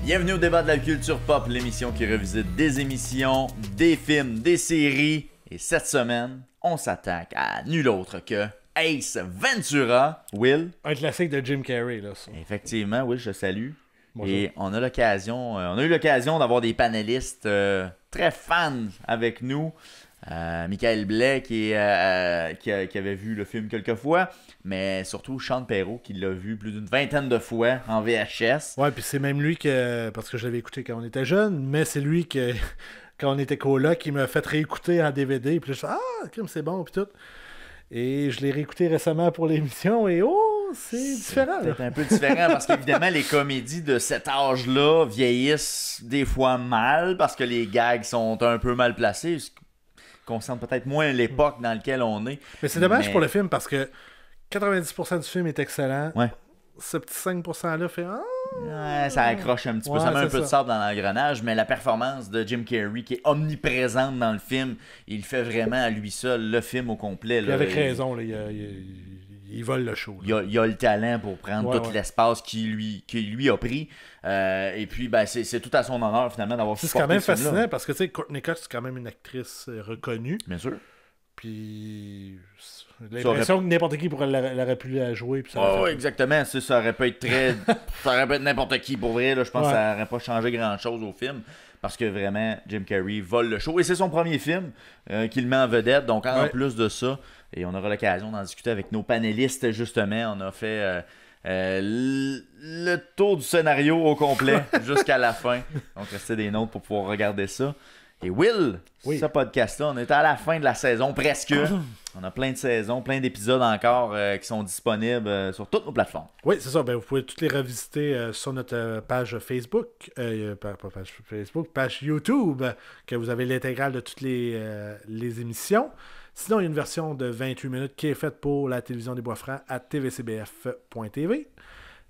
Bienvenue au débat de la culture pop, l'émission qui revisite des émissions, des films, des séries. Et cette semaine, on s'attaque à nul autre que Ace Ventura. Will? Un classique de Jim Carrey, là, ça. Effectivement, Will, je te salue. Bonjour. Et on a eu l'occasion d'avoir des panélistes très fans avec nous. Michael Blais qui avait vu le film quelques fois, mais surtout Sean Perrault qui l'a vu plus d'une vingtaine de fois en VHS. Ouais, puis c'est même lui parce que je l'avais écouté quand on était jeune, mais c'est lui que quand on était coloc, qui m'a fait réécouter en DVD, puis là, je fais « Ah, comme c'est bon », puis tout. Et je l'ai réécouté récemment pour l'émission, et c'est différent. C'est un peu différent parce qu'évidemment, les comédies de cet âge-là vieillissent des fois mal parce que les gags sont un peu mal placés. Concerne peut-être moins l'époque dans laquelle on est. Mais c'est dommage pour le film parce que 90% du film est excellent. Ouais. Ce petit 5%-là fait Ouais, ça accroche un petit peu. Ça met un peu de sable dans l'engrenage, mais la performance de Jim Carrey qui est omniprésente dans le film, il fait vraiment à lui seul le film au complet. Là, avec raison, là, il vole le show. Il a le talent pour prendre tout l'espace qu'il lui a pris. Et puis, ben, c'est tout à son honneur, finalement, d'avoir supporté. C'est quand même fascinant parce que, tu sais, Courtney Cox, c'est quand même une actrice reconnue. Bien sûr. Puis, j'ai l'impression que n'importe qui l'aurait pu la jouer. Puis exactement. Ça aurait pu être ça aurait pu être n'importe qui. Pour vrai, là, je pense que ça n'aurait pas changé grand-chose au film. Parce que vraiment, Jim Carrey vole le show. Et c'est son premier film qu'il met en vedette. Donc, en plus de ça, et on aura l'occasion d'en discuter avec nos panélistes, justement. On a fait le tour du scénario au complet jusqu'à la fin. Donc, restez des notes pour pouvoir regarder ça. Et Will, ce podcast-là, on est à la fin de la saison, presque. On a plein de saisons, plein d'épisodes encore qui sont disponibles sur toutes nos plateformes. Oui, c'est ça. Ben, vous pouvez toutes les revisiter sur notre page Facebook, page YouTube, que vous avez l'intégrale de toutes les émissions. Sinon, il y a une version de 28 minutes qui est faite pour la télévision des Bois-Francs à tvcbf.tv.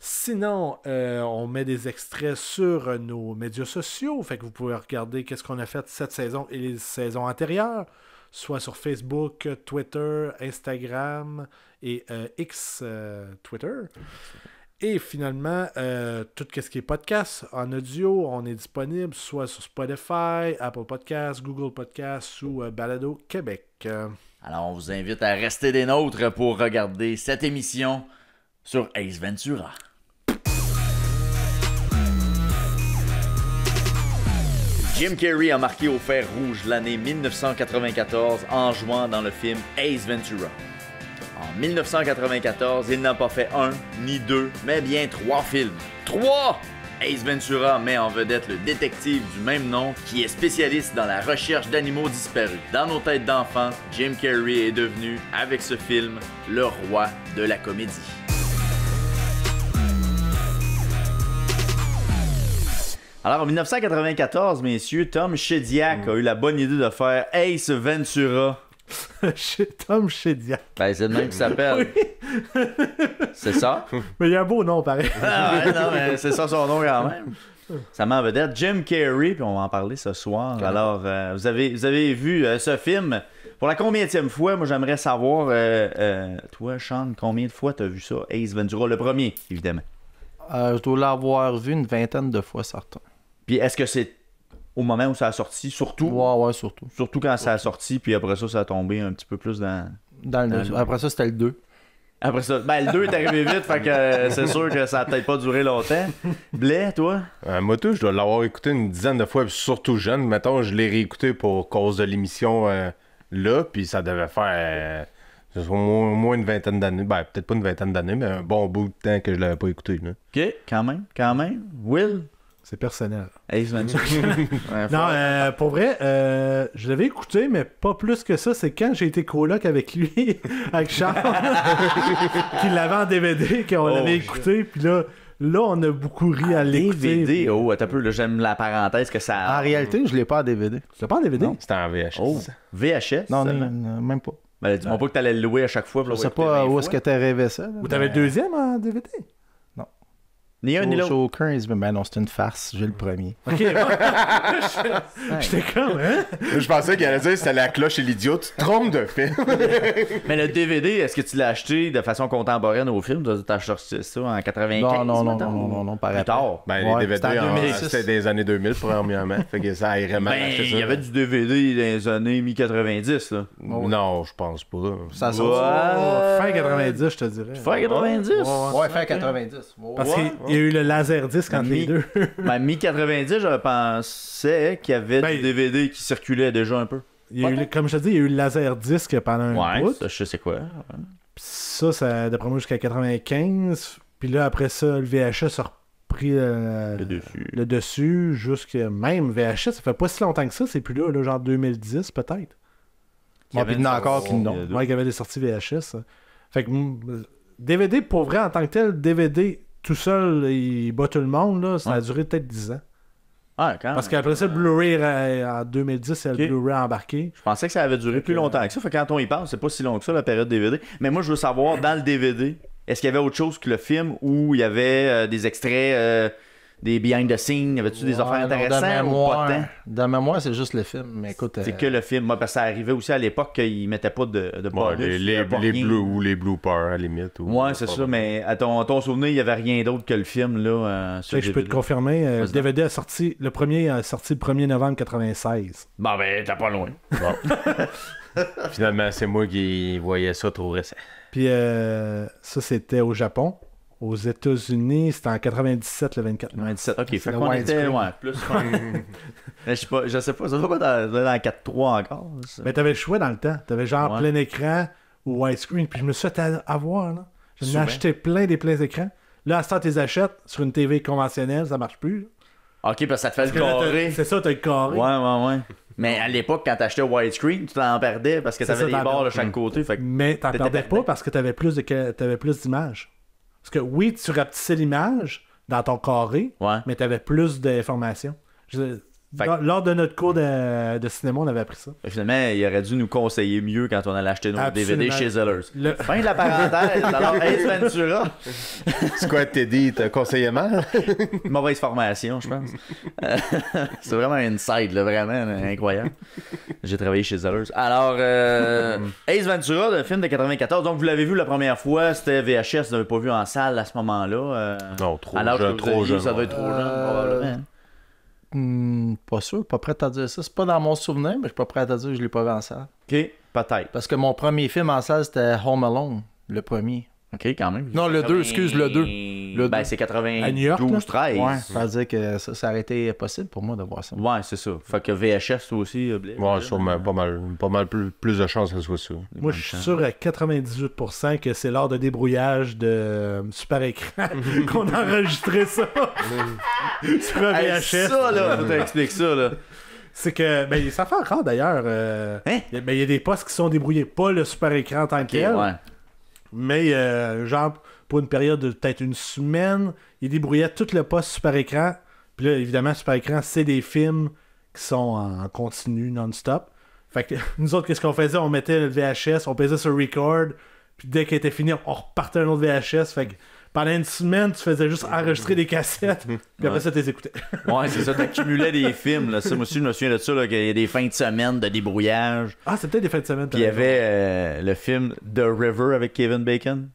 Sinon, on met des extraits sur nos médias sociaux, fait que vous pouvez regarder qu'est-ce qu'on a fait cette saison et les saisons antérieures, soit sur Facebook, Twitter, Instagram et X Twitter. Et finalement, tout ce qui est podcast en audio, on est disponible soit sur Spotify, Apple Podcasts, Google Podcasts ou Balado Québec. Alors, on vous invite à rester des nôtres pour regarder cette émission sur Ace Ventura. Jim Carrey a marqué au fer rouge l'année 1994 en jouant dans le film Ace Ventura. En 1994, il n'a pas fait un, ni deux, mais bien 3 films. 3! Ace Ventura met en vedette le détective du même nom qui est spécialiste dans la recherche d'animaux disparus. Dans nos têtes d'enfants, Jim Carrey est devenu, avec ce film, le roi de la comédie. Alors, en 1994, messieurs, Tom Shedyac a eu la bonne idée de faire Ace Ventura. Tom Shedyac. Ben, c'est le même qui s'appelle. Oui. C'est ça? Mais il y a un beau nom, pareil. Ah ouais, non, mais c'est ça son nom quand même. Ça met en vedette Jim Carrey, puis on va en parler ce soir. Okay. Alors, vous avez vu ce film pour la combienième fois? Moi, j'aimerais savoir, toi, Sean, combien de fois t'as vu ça? Ace Ventura, le premier, évidemment. Je dois l'avoir vu une vingtaine de fois, certain. Puis est-ce que c'est au moment où ça a sorti, surtout? Ouais, surtout. Surtout quand ça a sorti, puis après ça a tombé un petit peu plus dans le... Après ça, c'était le 2. Après ça, ben le 2 est arrivé vite, fait que c'est sûr que ça a peut-être pas duré longtemps. Blais, toi? Moi, tout, je dois l'avoir écouté une dizaine de fois, puis surtout jeune. Mettons, je l'ai réécouté pour cause de l'émission là, puis ça devait faire au moins une vingtaine d'années. Ben, peut-être pas une vingtaine d'années, mais un bon bout de temps que je l'avais pas écouté. Là. OK, quand même. Will? C'est personnel. Ace Ventura. Non, pour vrai, je l'avais écouté, mais pas plus que ça. C'est quand j'ai été coloc avec lui, avec Charles, qu'il l'avait en DVD, qu'on l'avait écouté, puis là, on a beaucoup ri à l'écouter. DVD, attends un peu, là, j'aime la parenthèse que ça... En réalité, je l'ai pas en DVD. Tu l'as pas en DVD? Non, c'était en VHS. Oh, VHS? Non, même pas. Ben, dis-moi pas que t'allais le louer à chaque fois. Je sais pas où est-ce que t'as rêvé ça. Là, ou t'avais le deuxième en DVD? Non. Ni un ni l'autre. Joker, il se dit, ben non, c'est une farce, j'ai le premier. Ok, j'étais comme, hein? Je pensais qu'il allait dire c'était la cloche et l'idiot. Tu te trompes de film. Mais le DVD, est-ce que tu l'as acheté de façon contemporaine au film? Tu as acheté ça en 95? Non, par Plus après. tard. Ben, Ouais, les DVD, c'était en 2006. c'était des années 2000, premièrement. Fait que ça irait mal Ben, acheter ça. il y avait du DVD dans les années mi-90, là. Non, je pense pas. Ça Ouais. sort. Fin 90, je te dirais. Fin 90? Ouais, fin 90. Parce Ouais. qu'il y a eu le Laserdisc entre les deux. Ben, mi-90, je pensais qu'il y avait Ben, du DVD qui circulait déjà un peu. Il y a eu, comme je te dis, il y a eu le Laserdisc pendant un Ouais, bout. ça, je sais quoi. Puis ça, d'après moi, jusqu'à 95. Puis là, après ça, le VHS a repris Le dessus. le dessus. Jusqu'à même VHS, ça fait pas si longtemps que ça. C'est plus là, genre 2010 peut-être. Bon, puis il y en a encore qui n'ont. Ouais, il y avait des sorties VHS. Fait que DVD, pour vrai, en tant que tel, DVD tout seul, il bat tout le monde. Là, ça a duré peut-être 10 ans. Ah, quand Parce qu'après ça, le Blu-ray, en 2010, c'est Ok. le Blu-ray embarqué. Je pensais que ça avait duré plus longtemps que ça. Fait que quand on y pense, c'est pas si long que ça, la période DVD. Mais moi, je veux savoir, dans le DVD, est-ce qu'il y avait autre chose que le film où il y avait des extraits, des behind the scenes? Y avait-tu des affaires intéressantes ou pas tant? De mémoire, c'est juste le film. Mais écoute. C'est que le film. Moi, parce que ça arrivait aussi à l'époque qu'ils mettaient pas de Ouais, bonus, les pas les rien. blue ou les bloopers, à la limite. Ouais, c'est ça, mais à ton souvenir, il n'y avait rien d'autre que le film, là. Sur Fait que je peux te DVD. confirmer, le Vas-y. DVD a sorti, le premier a sorti le 1er novembre 96. Bon, ben, t'as pas loin. Finalement, c'est moi qui voyais ça trop récent. Puis ça, c'était au Japon. Aux États-Unis, c'était en 97, le 24 mars. 97, ok. Fait le qu'on était, widescreen. ouais, plus. Mais je sais pas, ça va pas dans 4.3 encore. ça. Mais t'avais le choix dans le temps. T'avais genre Ouais. plein écran ou widescreen. Puis je me suis fait avoir, là. J'en ai Souvent. acheté plein des pleins écrans. Là, à ce temps, tu les achètes sur une TV conventionnelle, ça marche plus. là. Ok, parce que ça te fait Parce que le là, carré. c'est ça, t'as le carré. Ouais. Mais à l'époque, quand t'achetais widescreen, tu t'en perdais parce que C'est t'avais ça, des t'en barres de perdais. chaque côté. Fait que... Mais t'en T'étais perdais perdant. pas parce que t'avais plus d'images. Parce que oui, tu rapetissais l'image dans ton carré, Ouais. mais t'avais plus d'informations. Fait que- Lors de notre cours de cinéma, on avait appris ça. Finalement, il aurait dû nous conseiller mieux quand on allait acheter nos Absolument. DVD chez Zellers. Le- Fin de la parenthèse. Alors, Ace Ventura. C'est quoi, Teddy, t'as conseillé mal? Mauvaise formation, je pense. C'est vraiment une side, là, vraiment là, incroyable. J'ai travaillé chez Zellers. Alors, Ace Ventura, le film de 94. Donc, vous l'avez vu la première fois, c'était VHS, vous l'avez pas vu en salle à ce moment-là. Non, trop à l'âge jeune, que vous trop aviez, jeune. ça doit être trop jeune, probablement. Pas sûr, pas prêt à dire ça. C'est pas dans mon souvenir, mais je suis pas prêt à te dire que je l'ai pas vu en salle. Ok, peut-être. Parce que mon premier film en salle, c'était Home Alone, le premier. Ok, quand même. Non, le 2, excuse, le 2. Le Ben, deux. c'est À New York, 92, 13. Ouais, ça veut dire que ça aurait été possible pour moi de voir ça. Ouais, c'est ça. Fait que VHS, toi aussi, Blaise. Ouais, sûrement, pas mal plus de chances que ce soit ça. Moi, je suis sûr à 98% que c'est lors de débrouillage de super écran qu'on a enregistré ça sur un Hey, VHS. ça, là, faut t'expliquer ça, là. C'est que, ben, ça fait encore d'ailleurs. Hein? Il y a des postes qui sont débrouillés, pas le super écran en tant que Ok, tel, ouais. mais genre pour une période de peut-être une semaine, il débrouillait tout le poste super écran. Puis là, évidemment, super écran, c'est des films qui sont en continu, non-stop. Fait que nous autres, qu'est-ce qu'on faisait? On mettait le VHS, on pesait sur record, puis dès qu'il était fini, on repartait un autre VHS. Fait que pendant une semaine, tu faisais juste enregistrer des cassettes, puis après ça, tu les écoutais. Ouais, c'est ça, t'accumulais des films, là. Ça, moi aussi, je me souviens de ça, là, qu'il y a des fins de semaine de débrouillage. Ah, c'est peut-être des fins de semaine. Puis il y avait le film The River avec Kevin Bacon.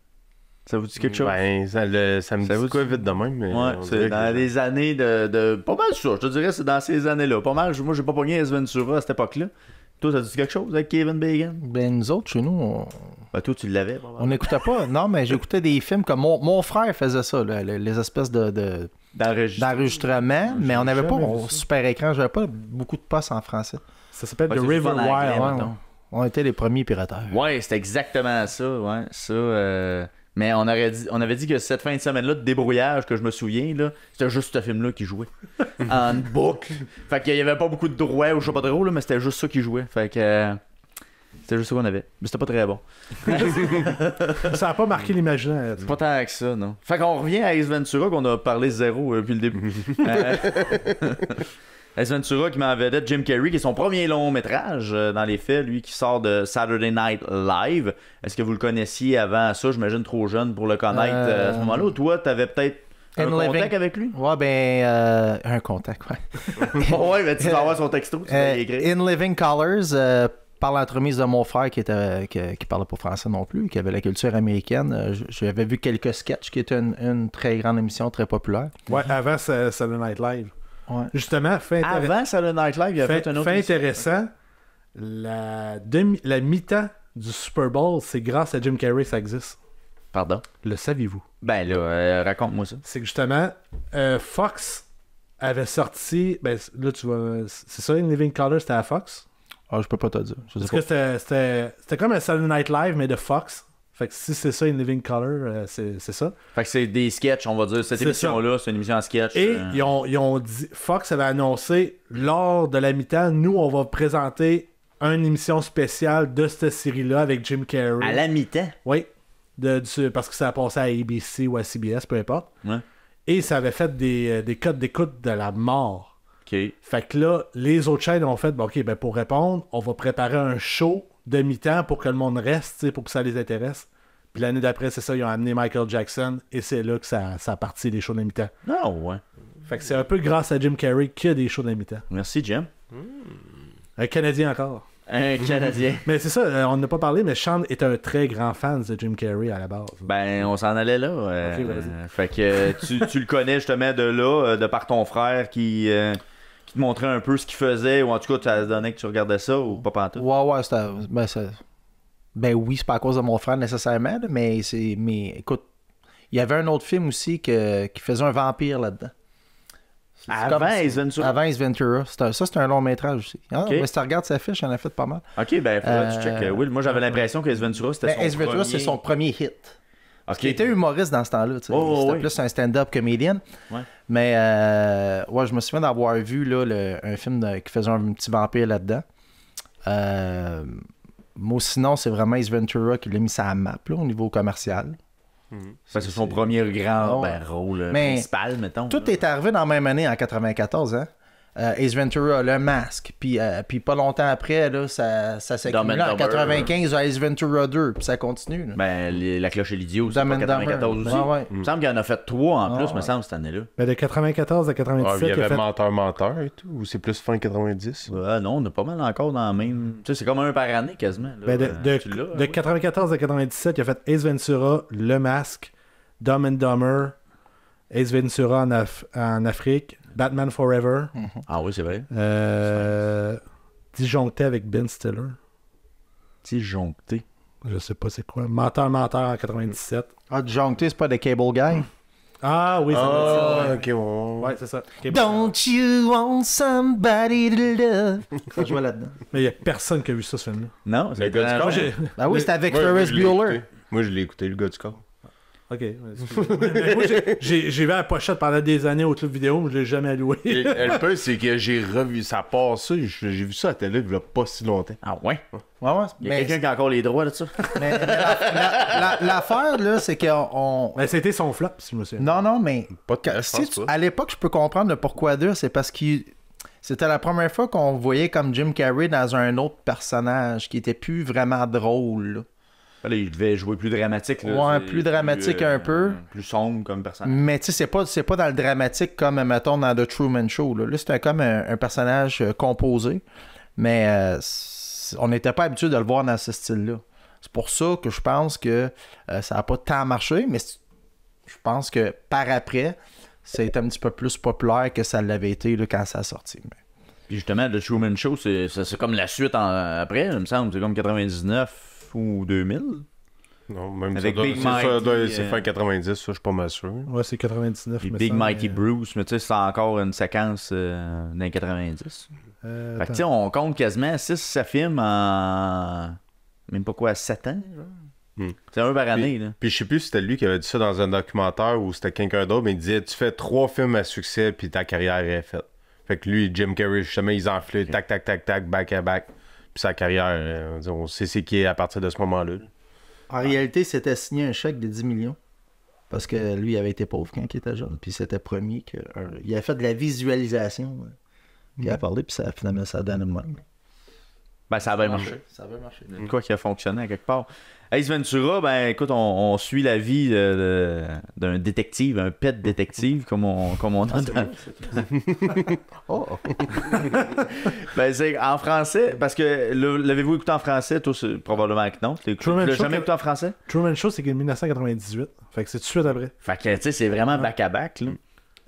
Ça vous dit quelque chose? Ben, ça me Ça dit vous quoi vite de même, mais... Ouais, on c'est dirait dans que- les années de... Pas mal ça, je te dirais, c'est dans ces années-là. Pas mal, moi, j'ai pas pogné Ace Ventura à cette époque-là. Toi, ça te dit quelque chose avec Kevin Bacon? Ben, nous autres, chez nous, Ben, toi, tu l'avais, on probablement. n'écoutait pas. Non, mais j'écoutais des films comme mon frère faisait ça, là, les espèces d'enregistrement, mais on n'avait pas jamais vu au ça. super écran, j'avais pas beaucoup de postes en français. Ça s'appelle Ouais, The c'est River souvent en anglais, Wild. mettons. On était les premiers pirateurs. Ouais, c'était exactement ça, ouais. Ça, mais on avait dit que cette fin de semaine-là de débrouillage que je me souviens, là, c'était juste ce film-là qui jouait. En boucle. Fait qu'il y avait pas beaucoup de droits ou je sais pas trop, là, mais c'était juste ça qui jouait. Fait que c'était juste ça qu'on avait. Mais c'était pas très bon. Ça n'a pas marqué l'imaginaire. Pas tant que ça, non. Fait qu'on revient à Ace Ventura qu'on a parlé zéro depuis le début. Ace Ventura qui met en vedette Jim Carrey, qui est son premier long métrage dans les faits, lui qui sort de Saturday Night Live. Est-ce que vous le connaissiez avant ça? J'imagine trop jeune pour le connaître à ce moment-là. Ou toi, t'avais peut-être Un In contact Living... avec lui? Ouais, un contact, ouais. Ouais, mais tu vas avoir son texto, tu vas y écrire. In Living Colors, par l'entremise de mon frère qui parlait pas français non plus, qui avait la culture américaine, j'avais vu quelques sketchs qui étaient une très grande émission, très populaire. Ouais, avant Saturday Night Live. Ouais. Justement, Avant Saturday Night Live, il a fait un autre. Fait intéressant, la mi-temps du Super Bowl, c'est grâce à Jim Carrey que ça existe. Pardon? Le saviez-vous? Ben là, raconte-moi ça. C'est que justement, Fox avait sorti... Ben là, tu vois... C'est ça, In Living Color, c'était à Fox? Ah, je peux pas te dire. Je sais Parce pas. que c'était comme un Saturday Night Live, mais de Fox. Fait que si c'est ça, In Living Color, c'est ça. Fait que c'est des sketchs, on va dire. Cette C'est émission-là, c'est une émission en sketch. Et ils ont dit... Fox avait annoncé, lors de la mi-temps, nous, on va présenter une émission spéciale de cette série-là avec Jim Carrey. À la mi-temps? Oui. Parce que ça a passé à ABC ou à CBS, peu importe. Ouais. Et ça avait fait des codes d'écoute de la mort. OK. Fait que là, les autres chaînes ont fait, bon, OK, ben pour répondre, on va préparer un show de mi-temps pour que le monde reste, tu sais, pour que ça les intéresse. Puis l'année d'après, c'est ça, ils ont amené Michael Jackson et c'est là que ça a parti les shows de mi-temps. Non, ouais. Fait que c'est un peu grâce à Jim Carrey qu'il y a des shows de mi-temps. Merci, Jim. Un Canadien encore. Un Canadien. Mais c'est ça, on n'a pas parlé, mais Sean est un très grand fan de Jim Carrey à la base. Ben, on s'en allait là. Ok, vas-y. Fait que tu le connais justement de là, de par ton frère qui te montrait un peu ce qu'il faisait, ou en tout cas, tu as donné que tu regardais ça, ou pas pantoute? Ouais, c'était... Ben oui, c'est pas à cause de mon frère nécessairement, là, mais écoute, il y avait un autre film aussi qui faisait un vampire là-dedans. Avant Ace Ventura? Avant Ace Ventura. C'est un long métrage aussi. Ah, Ok. mais si tu regardes sa fiche, il en a fait pas mal. Ok, ben, faudrait que tu check. Will, moi, j'avais l'impression que Ace Ventura, c'était Ben, son Ace Ventura, premier... c'est son premier hit. Ok. Il était humoriste dans ce temps-là. Tu sais. Oh, C'était oui. plus un stand-up comédien. Ouais. Mais ouais, je me souviens d'avoir vu là, un film qui faisait un petit vampire là-dedans. Moi, sinon, c'est vraiment Ace Ventura qui l'a mis sur la map là, au niveau commercial. C'est son premier grand Ouais. rôle Mais principal, mettons. Tout est arrivé dans la même année, en 94, hein? Ace Ventura, Le Masque, puis pas longtemps après, là, ça s'est Dumb and accumulé. En Dumber. 95, Ace Ventura 2, puis ça continue. Là. Ben, La Cloche et l'Idiot, c'est Dumb pas and 94 Dumber. aussi. Ouais, ouais. Il me semble qu'il en a fait 3 en plus, ouais. me semble, cette année-là. Ben, de 94 à Ah, 97, il y il a avait fait... Menteur et tout, ou c'est plus fin 90? Non, on a pas mal encore dans la même... Tu sais, c'est comme un par année, quasiment. Là. Ben, Tu l'as, de oui. 94 à 97, il a fait Ace Ventura, Le Masque, Dumb and Dumber, Ace Ventura en Afrique, Batman Forever, Ah oui, c'est vrai. Disjoncté avec Ben Stiller. Disjoncté. Je sais pas c'est quoi. Menteur en 97. Ah, Disjoncté, c'est pas The Cable Guy? Ah oui, ça Ah, ouais. ok, ouais. Ouais, c'est ça. Ok, Don't you want somebody to love? Ça jouait là-dedans. Mais il y a personne qui a vu ça, ce film-là. Non, Le c'est gars du corps. Moi, j'ai... Ben oui, c'était avec Moi, Ferris je l'ai Bueller. écouté. Moi, je l'ai écouté, le gars du corps. Ok. excuse-moi. Mais moi, j'ai vu la pochette pendant des années au club vidéo, mais je l'ai jamais alloué. Et le pire, c'est que j'ai revu ça passer. J'ai vu ça à la télé il y a pas si longtemps. Ah ouais? Ouais, ouais. Il y a quelqu'un qui a encore les droits de ça? mais l'affaire, là, c'est qu'on... Mais c'était son flop, si je me souviens. Non, mais Pas de je si pense tu- pas. à l'époque, je peux comprendre le pourquoi d'eux, c'est parce que c'était la première fois qu'on voyait comme Jim Carrey dans un autre personnage qui était plus vraiment drôle. là. Là, il devait jouer plus dramatique. Là. Ouais, C'est plus dramatique un peu. Plus sombre comme personnage. Mais tu sais, c'est pas dans le dramatique comme, mettons, dans The Truman Show. Là, c'était comme un personnage composé, mais on n'était pas habitué de le voir dans ce style-là. C'est pour ça que je pense que ça n'a pas tant marché, mais je pense que par après, c'est un petit peu plus populaire que ça l'avait été là, quand ça a sorti. Mais... Puis justement, The Truman Show, c'est comme la suite après, il me semble. C'est comme 99 ou 2000. Non, même Avec ça doit, Big c'est Mikey, fin 90, ça, je suis pas mal sûr. Ouais, c'est 99. Puis me Big semble, Mikey mais, Bruce, mais tu sais, c'est encore une séquence dans les 90. Fait que attends. tu sais, on compte quasiment 6 films en... Même pas quoi, 7 ans, genre. C'est un par année, là. Puis je sais plus si c'était lui qui avait dit ça dans un documentaire ou c'était quelqu'un d'autre, mais il disait tu fais 3 films à succès puis ta carrière est faite. Fait que lui, Jim Carrey, justement, ils enflaient tac, tac, tac, tac, back à back. Puis sa carrière, on sait c'est qui est à partir de ce moment-là. En réalité, c'était signé un chèque de 10 millions. Parce que lui, il avait été pauvre quand il était jeune. Puis c'était promis qu'il a fait de la visualisation. Puis il a parlé, puis finalement, ça a donné le même. Ben, ça a bien marché. Ça va marcher. Quoi qui a fonctionné à quelque part. Ace Ventura, ben écoute, on suit la vie d'un détective, un pet détective, comme on a dans... Oh! Ben c'est en français, parce que l'avez-vous écouté en français? Toi, probablement que non. Tu l'as jamais écouté en français? Truman Show, c'est 1998. Fait que c'est tout de suite après. Fait que, tu sais, c'est vraiment back-à-back,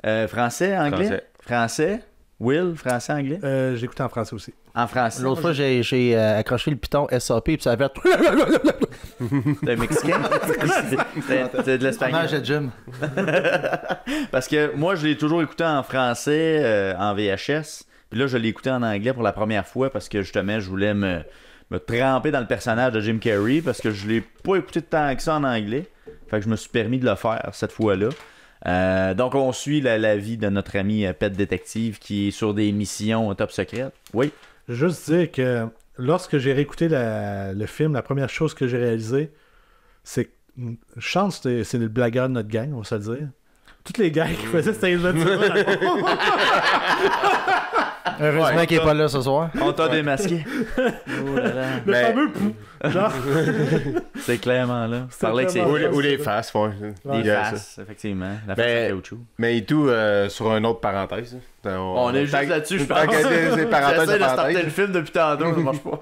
là. Français, anglais? Français? Will, français, anglais? J'ai écouté en français aussi. En français. L'autre fois, j'ai accroché le piton SAP puis ça a fait. T'es un Mexicain? T'es de l'espagnol? Non, j'ai Jim. Parce que moi, je l'ai toujours écouté en français, en VHS. Puis là, je l'ai écouté en anglais pour la première fois parce que justement, je voulais me tremper dans le personnage de Jim Carrey parce que je l'ai pas écouté tant que ça en anglais. Fait que je me suis permis de le faire cette fois-là. Donc, on suit la vie de notre ami Pet Détective qui est sur des missions top secrètes. Oui. Je veux juste dire que lorsque j'ai réécouté le film, la première chose que j'ai réalisée, c'est que Chance, c'est le blagueur de notre gang, on va se le dire. Toutes les gars qui faisaient cette Ventura. Heureusement qu'il n'est pas là ce soir. On t'a démasqué. Oh là là. Le fameux pou. Genre. C'est clairement là. Ou les faces, ouais. Les faces, effectivement. La face de caoutchouc. Mais et tout, sur une autre parenthèse. On est juste là-dessus, je pense. Des parenthèses J'essaie de de starter parenthèses. le film depuis tantôt, ça marche pas.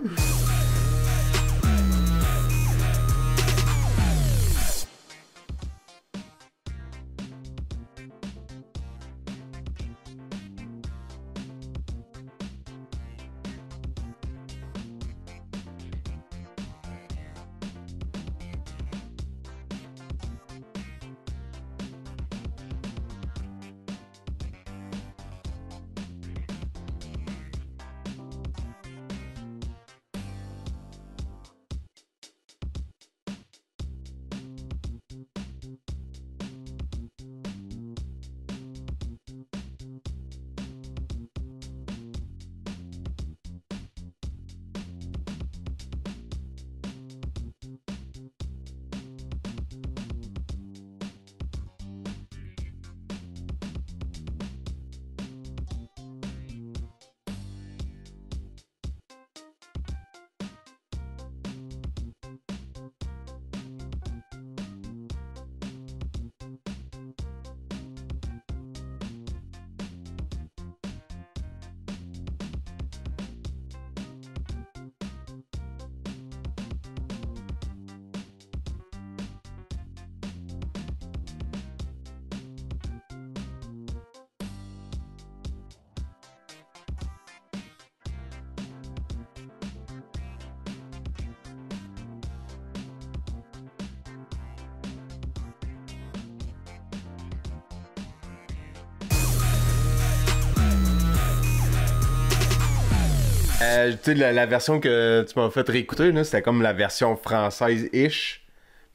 Tu sais, la version que tu m'as fait réécouter, là, c'était comme la version française-ish.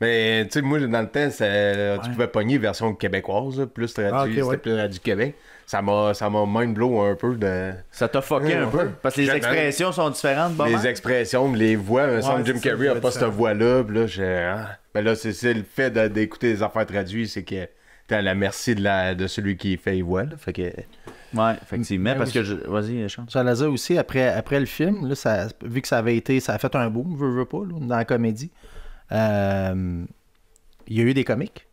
Mais tu sais, moi, dans le temps, tu pouvais pogner version québécoise, là, plus traduit, c'était plus traduit Québec. Ça m'a mind blow un peu de... Ça t'a fucké un peu? Parce que les expressions sont différentes, bon, les expressions, les voix, il me semble que Jim Carrey n'a pas cette voix-là. Puis là, mais là, c'est le fait d'écouter les affaires traduites, c'est que t'es à la merci de celui qui fait les voix, là. Fait que... Ouais, effectivement, parce que vas-y, Sean. J'allais dire aussi, après le film, là, vu que ça a fait un boom, veux pas, là, dans la comédie, il y a eu des comics.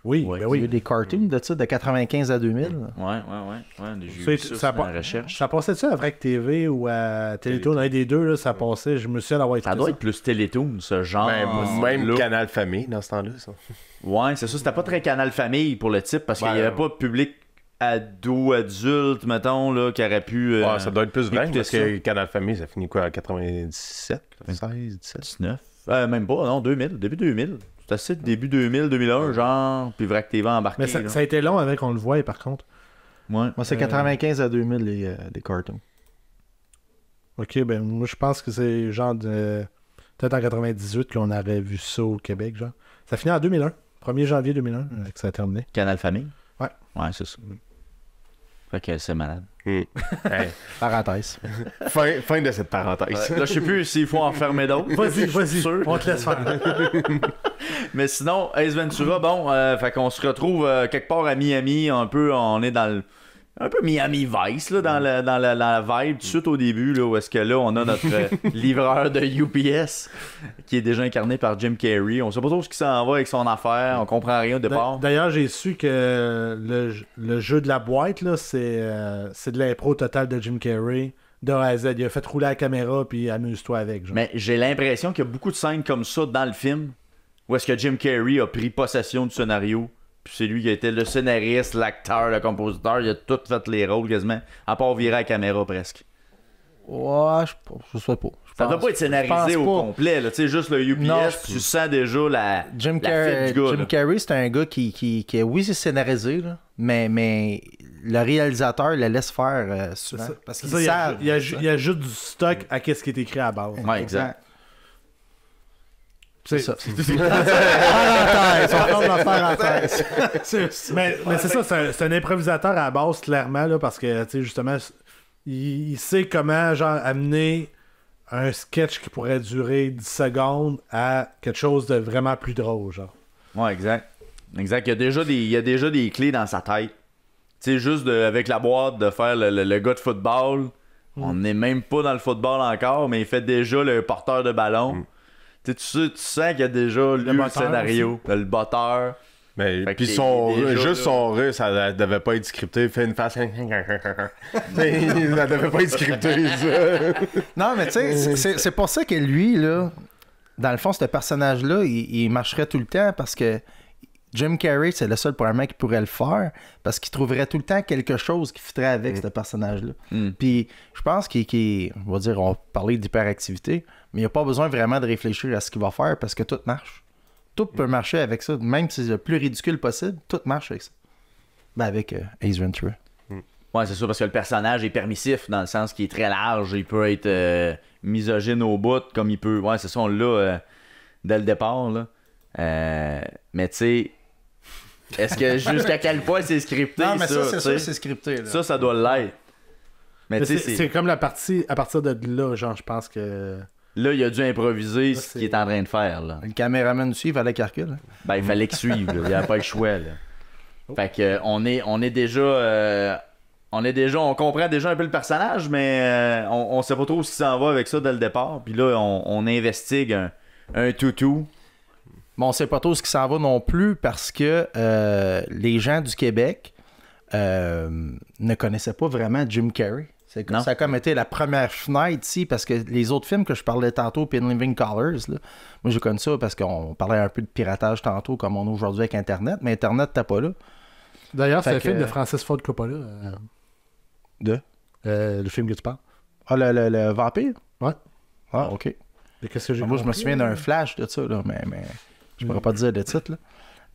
Oui, il y a eu des cartoons de ça, de 95 à 2000. Ouais, j'ai vu ça dans la recherche. Ça passait-tu à Vrac TV ou à Télétoon, un des deux, là, ça passait, je me suis d'avoir écouté ça. doit être plus Télétoon, ce genre. Même Canal Famille, dans ce temps-là, ça. Ouais, c'est ça, c'était pas très Canal Famille pour le type, parce qu'il n'y avait pas de public adulte, mettons, là, qui aurait pu. Ça doit être plus vrai, parce que Canal Famille, ça finit quoi, à 97, 96, 17? 19. Même pas, non, 2000, début 2000. C'est assez début 2000, 2001, genre, puis Vrac TV embarqué. Mais ça a été long avec qu'on le voit, par contre. Ouais. Moi, c'est 95 à 2000, des cartoons. Ok, ben moi, je pense que c'est genre de... Peut-être en 98 qu'on aurait vu ça au Québec, genre. Ça finit en 2001, 1er janvier 2001, que ça a terminé. Canal Famille? Ouais. Ouais, c'est ça. Fait que c'est malade. Hey. Parenthèse. fin de cette parenthèse. Là, je sais plus s'il faut en fermer d'autres. Vas-y, on te laisse faire. Mais sinon, Ace Ventura, bon, fait qu'on se retrouve quelque part à Miami, un peu, on est dans le un peu Miami Vice là, dans la vibe tout de suite au début, là, où est-ce que là, on a notre livreur de UPS qui est déjà incarné par Jim Carrey. On sait pas trop ce qui s'en va avec son affaire, on comprend rien au départ. D'ailleurs, j'ai su que le jeu de la boîte, là, c'est de l'impro total de Jim Carrey. De A à Z. Il a fait rouler la caméra puis amuse-toi avec. Genre. Mais j'ai l'impression qu'il y a beaucoup de scènes comme ça dans le film où est-ce que Jim Carrey a pris possession du scénario. Puis c'est lui qui a été le scénariste, l'acteur, le compositeur. Il a tout fait les rôles quasiment, à part virer la caméra presque. Ouais, je sais pas. Ça doit pas être scénarisé au complet. Tu sais, juste le UPS, non, tu sens déjà la Jim fibre du gars. Jim Carrey, c'est un gars qui oui, c'est scénarisé, là, mais le réalisateur le laisse faire souvent. Parce qu'il savent. Il y a juste du stock à ce qui est écrit à la base. Ouais, exact. C'est ça. Mais c'est ça, c'est un improvisateur à la base, clairement, là, parce que, tu sais, justement, il sait comment, genre, amener un sketch qui pourrait durer 10 secondes à quelque chose de vraiment plus drôle, genre. Ouais, exact. Exact. Il y a déjà des clés dans sa tête. Tu sais, juste avec la boîte de faire le gars de football. On n'est même pas dans le football encore, mais il fait déjà le porteur de ballon. Tu sens qu'il y a déjà le scénario, le botteur. Mais puis son rire, ça devait pas être scripté. Il fait une face. Ça devait pas être scripté, ça. Non, mais tu sais, c'est pour ça que lui, là, dans le fond, ce personnage-là, il marcherait tout le temps parce que Jim Carrey, c'est le seul probablement qui pourrait le faire parce qu'il trouverait tout le temps quelque chose qui fitterait avec ce personnage-là. Puis je pense on va dire, on va parler d'hyperactivité, mais il n'y a pas besoin vraiment de réfléchir à ce qu'il va faire parce que tout marche. Tout peut marcher avec ça, même si c'est le plus ridicule possible, tout marche avec ça. Ben avec Ace Ventura. Ouais, c'est sûr, parce que le personnage est permissif dans le sens qu'il est très large. Il peut être misogyne au bout, comme il peut. Ouais, c'est ça, on l'a dès le départ, là. Mais tu sais, est-ce que jusqu'à quel point c'est scripté? Non, mais ça c'est sûr, c'est scripté. Là. Ça doit l'être. Mais c'est comme la partie, à partir de là, genre, je pense que... Là, il a dû improviser ce qu'il est en train de faire, là. Le caméraman aussi, il fallait qu'il recule. Hein? Ben, il fallait qu'il suive, là. Il n'y avait pas le choix, là. Fait que, on est déjà... on comprend déjà un peu le personnage, mais on sait pas trop ce qui s'en va avec ça dès le départ. Puis là, on investigue un toutou. Mais on sait pas trop ce qui s'en va non plus parce que les gens du Québec ne connaissaient pas vraiment Jim Carrey. Ça a comme été la première fenêtre ici parce que les autres films que je parlais tantôt, puis Living Colors, là, moi je connais ça parce qu'on parlait un peu de piratage tantôt comme on a aujourd'hui avec Internet, mais Internet t'as pas là. D'ailleurs, c'est un film de Francis Ford Coppola. Le film que tu parles. Ah, le vampire? Ouais. Ah, ok. Et qu'est-ce que j'ai moi, je me souviens d'un flash de ça, là, mais je pourrais pas dire de titre. Là.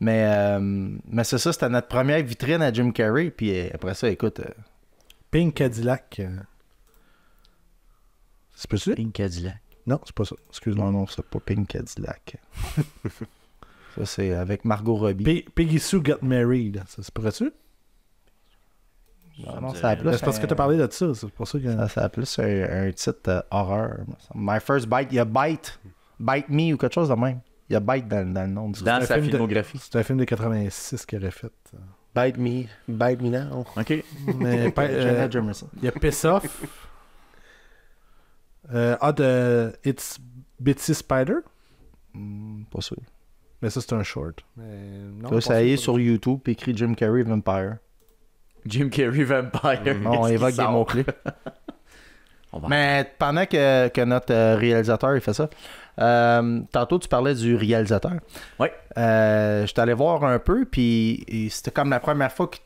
Mais c'est ça, c'était notre première vitrine à Jim Carrey, puis après ça, écoute... Pink Cadillac. C'est pas ça? Pink Cadillac. Non, c'est pas ça. Excuse-moi. Non, c'est pas Pink Cadillac. Ça, c'est avec Margot Robbie. Peggy Sue Got Married. Ça se pourrait-tu? Non, ça a plus... C'est parce que t'as parlé de ça. C'est pour ça que... Ça a plus un titre horreur. My First Bite. Il y a Bite Me ou quelque chose de même. Il y a Bite dans le nom du... Dans sa filmographie. C'est un film de 86 qu'il aurait fait. Bite me now. OK. Mais il y a Piss Off. It's Bitsy Spider. Pas sûr. Mais ça, c'est un short. Là, ça y est sur YouTube, puis écrit Jim Carrey Vampire. Jim Carrey Vampire. On évoque des mots-clés. Mais pendant que notre réalisateur il fait ça, tantôt tu parlais du réalisateur. Oui. J'étais allé voir un peu, puis c'était comme la première fois que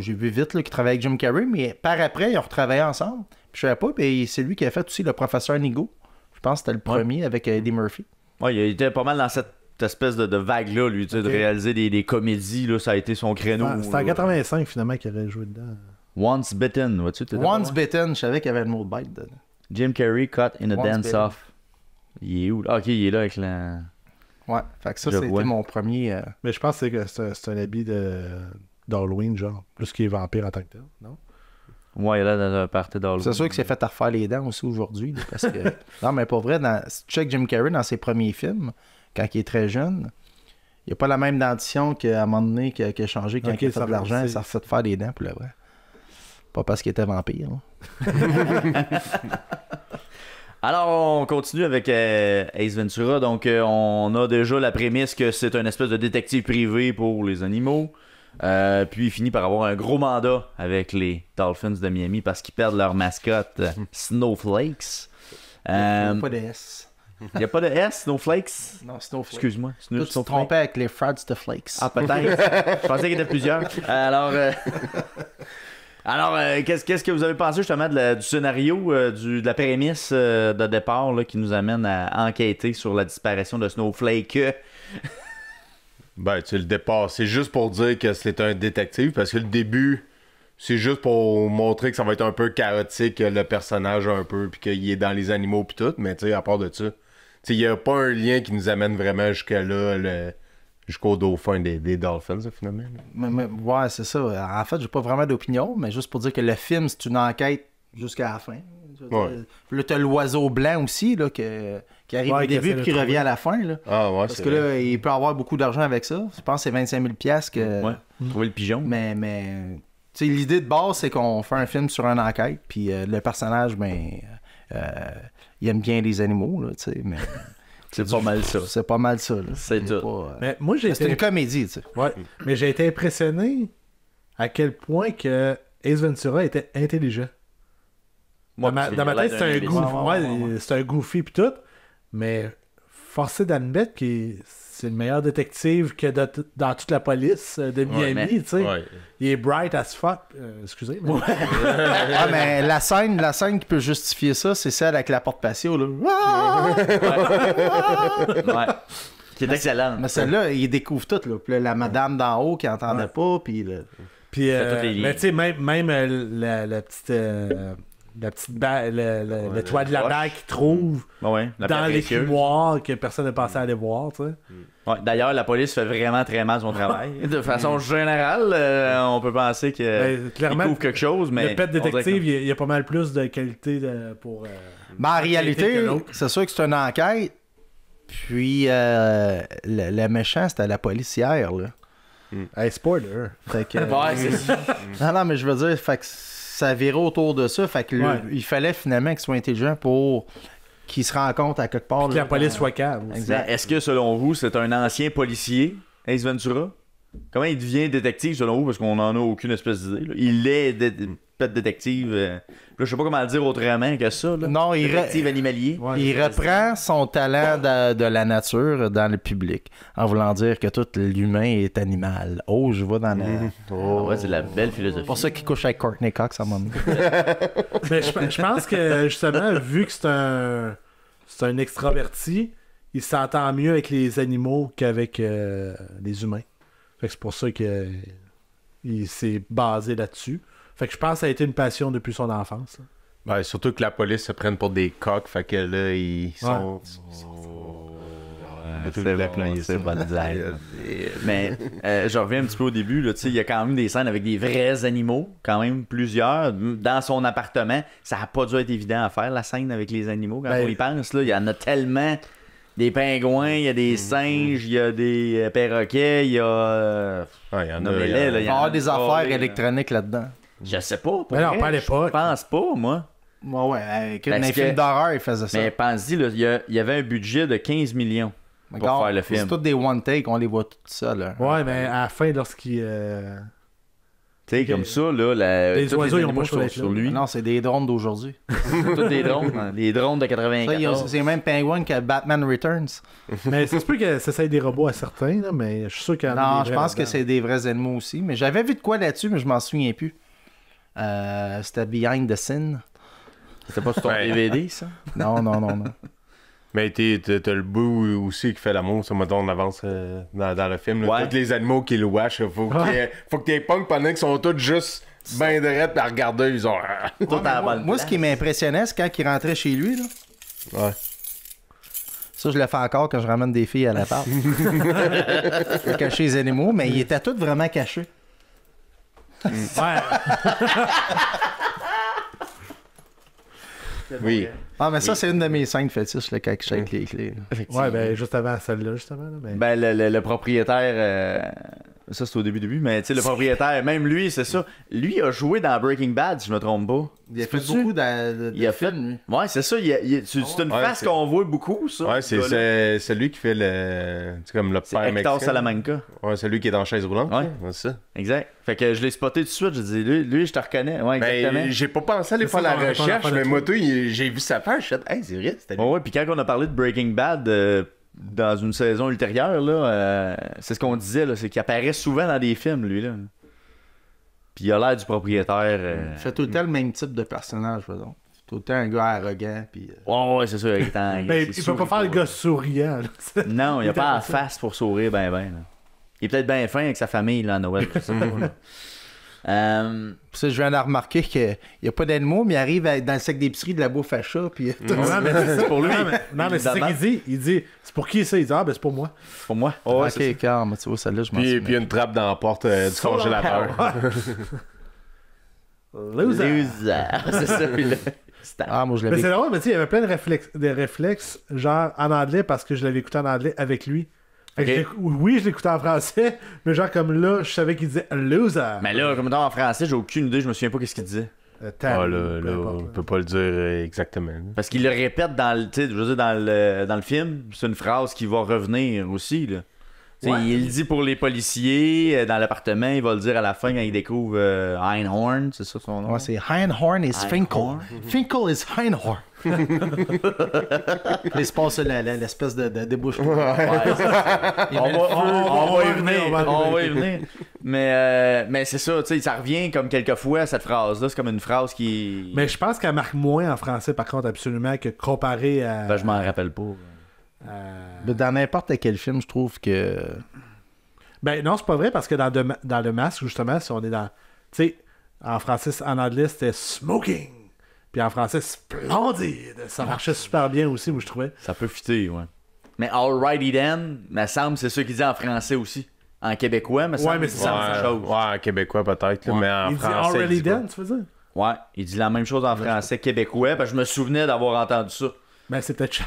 j'ai vu vite qu'il travaillait avec Jim Carrey, mais par après, ils ont retravaillé ensemble. Puis je savais pas, puis c'est lui qui a fait aussi le professeur Nigo. Je pense que c'était le premier avec Eddie Murphy. Oui, il était pas mal dans cette espèce de vague-là, lui, de réaliser des comédies, là, ça a été son créneau. C'était en 85 finalement qu'il aurait joué dedans. Once Bitten, vois-tu? Once Bitten, je savais qu'il y avait le mot de bite dedans. Jim Carrey Caught in a Dance-Off. Il est où? Ah, ok, il est là avec la... Ouais, fait que ça, c'était mon premier... Mais je pense que c'est un habit d'Halloween, genre. Plus qu'il est vampire en tant que tel, non? Ouais, il est là dans un party d'Halloween. C'est sûr qu'il s'est fait à refaire les dents aussi aujourd'hui, parce que... Non, mais pas vrai, si tu check Jim Carrey dans ses premiers films, quand il est très jeune, il n'y a pas la même dentition qu'à un moment donné qu'il a changé quand il a fait de l'argent, ça a refait faire des dents pour le vrai. Pas parce qu'il était vampire. Là. Alors, on continue avec Ace Ventura. Donc, on a déjà la prémisse que c'est un espèce de détective privé pour les animaux. Puis, il finit par avoir un gros mandat avec les Dolphins de Miami parce qu'ils perdent leur mascotte Snowflakes. Pas de S. Il n'y a pas de S, Snowflakes? Non, Snowflake. Excuse-moi. Tu te trompais avec les Frauds Flakes. Ah, peut-être. Je pensais qu'il y en avait plusieurs. Alors, qu'est-ce que vous avez pensé justement du scénario, de la prémisse de départ là, qui nous amène à enquêter sur la disparition de Snowflake? Ben, tu sais, le départ, c'est juste pour dire que c'est un détective, parce que le début, c'est juste pour montrer que ça va être un peu chaotique, le personnage un peu, puis qu'il est dans les animaux puis tout, mais tu sais, à part de ça, tu sais, il n'y a pas un lien qui nous amène vraiment jusqu'à là, jusqu'au dauphin des Dolphins, là, finalement. Ouais, c'est ça. En fait, j'ai pas vraiment d'opinion, mais juste pour dire que le film, c'est une enquête jusqu'à la fin. Ouais. Puis là, t'as l'oiseau blanc aussi, là, qui arrive au début et qui revient à la fin. Là. Ah ouais, Parce que là, il peut avoir beaucoup d'argent avec ça. Je pense que c'est 25 000 $. Ouais, trouver le pigeon. Mais tu sais, l'idée de base, c'est qu'on fait un film sur une enquête, puis le personnage, il aime bien les animaux, là, tu sais, mais... C'est pas mal ça. C'est pas mal ça, là. C'est tout. Pas, Mais moi, c'est une comédie, tu sais. Ouais, mais j'ai été impressionné à quel point que Ace Ventura était intelligent. Moi, Dans ma tête, c'est un goofy. C'est un goofy pis tout. Mais forcé d'admettre que c'est le meilleur détective que dans toute la police de Miami, tu sais. Ouais. Il est bright as fuck. Excusez, mais... Ah, mais la scène qui peut justifier ça, c'est celle avec la porte patio, là. Ouais. Qui est excellente. Mais celle-là, il découvre tout, là. Puis là, la madame d'en haut qui entendait pas, puis... Puis, Fait toutes les lignes. mais tu sais, même la petite... le toit de la bague qu'il trouve Ouais, la dans pierre les précieuse. fumoirs que personne n'a pensé aller voir, tu sais. Ouais, d'ailleurs, la police fait vraiment très mal son travail. De façon générale, on peut penser qu'il Clairement, couvre quelque chose, mais... le pet détective, il y a pas mal plus de qualité pour... Mais en réalité, que l'autre. c'est sûr que c'est une enquête. Puis, le méchant, c'était la policière, là. Hey, spoiler. Fait que... Ouais, c'est ça. non, mais je veux dire, fait que ça virait autour de ça. Fait que il fallait finalement qu'il soit intelligent pour qu'il se rende compte à quelque part. Que la police soit calme. Exact. Est-ce que, selon vous, c'est un ancien policier, Ace Ventura? Comment il devient détective, selon vous? Parce qu'on n'en a aucune espèce d'idée. Là. Il est peut-être détective... Là, je sais pas comment le dire autrement que ça. Là. Non, détective animalier. Ouais, il reprend son talent de la nature dans le public en voulant dire que tout l'humain est animal. Oh, je vois dans la... Ah ouais, c'est de la belle philosophie. C'est pour ça qu'il couche avec Courtney Cox à un moment. Mais je pense que, justement, vu que c'est un extraverti, il s'entend mieux avec les animaux qu'avec les humains. Fait que c'est pour ça qu'il s'est basé là-dessus. Fait que je pense que ça a été une passion depuis son enfance. Là. Ben, surtout que la police se prenne pour des coqs, fait que là, ils sont... C'est bon design. Mais je reviens un petit peu au début. Là, il y a quand même des scènes avec des vrais animaux, quand même plusieurs. Dans son appartement, ça n'a pas dû être évident à faire, la scène avec les animaux. Quand on y pense, là, il y en a tellement. Des pingouins, il y a des singes, il y a des perroquets, il y a... il y en a. Il va y avoir des affaires électroniques là-dedans. Je sais pas. Pour Mais non, vrai, pas à l'époque. Je pense pas, moi. Ouais, avec Parce un film que- d'horreur, il faisait ça. Mais pense-y, là, il y avait un budget de 15 millions pour Regarde, faire le film. C'est tous des one-take, on les voit tout seuls. Là. Ouais, mais à la fin, lorsqu'il... Tu sais, comme ça, là, Les tous oiseaux, ils ont animaux pas sont choisi sur là. lui. Non, c'est des drones d'aujourd'hui. Tous des drones. Hein, les drones de Ça, 94. c'est le même pingouin que Batman Returns. Mais ça se peut que ça soit des robots à certains, là, mais je suis sûr qu'il y en a Non, des je vrais pense que là-dedans. c'est des vrais animaux aussi. Mais j'avais vu de quoi là-dessus, mais je m'en souviens plus. C'était Behind the Scene. C'était pas sur ton Ouais. DVD, ça? Non. Mais t'as le bout aussi qui fait l'amour, ça, mettons, on avance dans le film. Là. Ouais. Tous les animaux qui le watchent, faut que t'aies punk pendant qu'ils sont tous juste ben drettes à regarder, ils ont... Tout à la bonne Moi, ce qui m'impressionnait, c'est quand il rentrait chez lui. Là. Ouais. Ça, je le fais encore quand je ramène des filles à l'appart. Je cacher les animaux, mais ils étaient tous vraiment cachés. Ouais. Oui. Ah, mais ça, c'est une de mes scènes fétiches, là, quand je shake les clés. Ouais, ben juste avant celle-là, justement. Là, mais... Ben, le propriétaire, ça c'est au début, mais tu sais, le propriétaire, même lui, c'est ça. Lui a joué dans Breaking Bad, si je me trompe pas. Il a fait Peux-tu? beaucoup de Il a fait. Ouais, c'est ça. C'est une Ouais, face c'est- qu'on voit beaucoup, ça. Ouais, ce gars-là. c'est lui qui fait le. C'est comme le C'est père Hector mexicain. Salamanca. Ouais, c'est lui qui est dans la chaise roulante. Ouais. là. C'est ça. Exact. Fait que je l'ai spoté tout de suite. Je dis, lui, je te reconnais. Ouais, exactement. Ben, j'ai pas pensé à aller C'est faire ça, la on va pas recherche, faire mais de moi, truc. j'ai vu sa face, je suis hey, c'est vrai, c'était lui. Ouais, puis quand on a parlé de Breaking Bad dans une saison ultérieure, là, c'est ce qu'on disait, là, c'est qu'il apparaît souvent dans des films, lui. Là. Puis il a l'air du propriétaire. Il fait tout le temps le même type de personnage, donc. Tout le temps un gars arrogant, puis... Ouais, c'est ça. Ben, il peut pas faire le gars souriant. Là. Non, il a pas la face pour sourire, ben. Là. Il est peut-être bien fin avec sa famille, là, à Noël. Je sais pas, là. Ça, je viens de remarquer qu'il n'y a pas d'animaux, mais il arrive dans le sac d'épicerie de la bouffe à chat, puis... Non, mais c'est pour lui. Non, mais c'est ça qu'il dit. Il dit, c'est pour qui ça? Il dit, ah, ben c'est pour moi. Pour moi. Oh, Ouais, c'est ok, calme, tu vois, celle-là, je m'en Puis il y souviens. a une trappe dans la porte du Solar congélateur. power. ça. Loser. Loser. C'est ça. Puis là, c'est Ah, moi, je Mais l'avais... c'est drôle, mais tu sais, il y avait plein de réflexes, genre en anglais, parce que je l'avais écouté en anglais avec lui. Fait que Ok. oui, je l'écoutais en français, mais genre comme là, je savais qu'il disait loser. Mais là, comme dans en français, j'ai aucune idée, je me souviens pas qu'est-ce qu'il disait. Ah, là, peu là, importe, on là. peut pas le dire exactement. là. Parce qu'il le répète dans le, tu sais, je veux dire, dans le film, c'est une phrase qui va revenir aussi, là. Tu sais, Ouais. il le dit pour les policiers, dans l'appartement, il va le dire à la fin quand il découvre Einhorn, c'est ça son nom? Ouais, c'est Einhorn is Finkel. Einhorn. Finkel is Einhorn. Il se passe l'espèce de débouchement. Ouais, on va y venir, on va y on va y venir. Mais c'est ça, tu sais, ça revient comme quelquefois cette phrase-là, c'est comme une phrase qui... Mais je pense qu'elle marque moins en français, par contre, absolument, que comparé à. Ben, je m'en rappelle pas. Mais dans n'importe quel film, je trouve que... Ben non, c'est pas vrai, parce que dans le masque, justement, si on est dans. Tu sais, en français, en anglais, c'était smoking. Puis en français, splendide. Ça marchait super bien aussi, où je trouvais. Ça peut fitter, ouais. Mais Alrighty Then, me semble, c'est ça qu'il dit en français aussi. En québécois, me semble. mais il c'est dit ça, la même chose. Ouais, en québécois peut-être, là, Ouais. mais en Il dit français. already il dit pas. done, tu veux dire? Ouais, il dit la même chose en français québécois, parce que je me souvenais d'avoir entendu ça. Ben c'est peut-être chaud.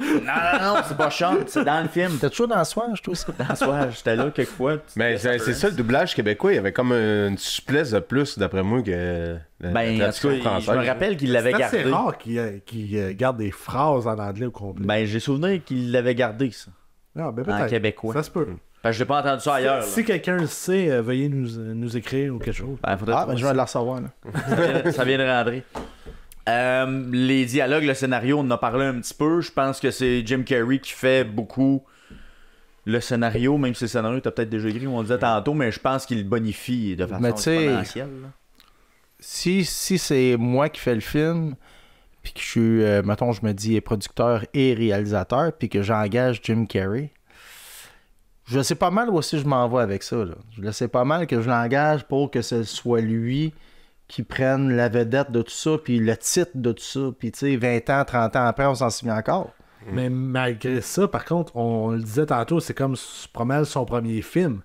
Non, c'est pas Sean, c'est dans le film. T'as toujours dans le soir, je trouve ça. Dans le soir, j'étais là quelquefois. Mais c'est ça, le doublage québécois, il y avait comme une souplesse de plus, d'après moi, que la Ben, en tout traduction cas, je française. me rappelle qu'il l'avait C'est assez gardé. rare qu'il garde des phrases en anglais au complet. Ben, j'ai souvenir qu'il l'avait gardé, ça. Non, ben En peut-être. québécois. Ça se peut. Parce que j'ai pas entendu ça ailleurs. Si quelqu'un le sait, veuillez nous écrire ou quelque chose. Ben, faudrait Ah, ben je vais la recevoir, là. ça vient de rentrer. Les dialogues, le scénario, on en a parlé un petit peu. Je pense que c'est Jim Carrey qui fait beaucoup le scénario, même si le scénario, t'as peut-être déjà écrit, on le disait tantôt, mais je pense qu'il le bonifie de façon Mais tu sais, exponentielle. là. Si c'est moi qui fais le film, puis que je suis, mettons, je me dis producteur et réalisateur, puis que j'engage Jim Carrey, je sais pas mal où aussi je m'en vais avec ça. Là. Je sais pas mal que je l'engage pour que ce soit lui qui prenne la vedette de tout ça, puis le titre de tout ça, puis tu sais, 20 ans, 30 ans après, on s'en souvient encore. Mais malgré ça, par contre, on le disait tantôt, c'est comme pas mal son premier film.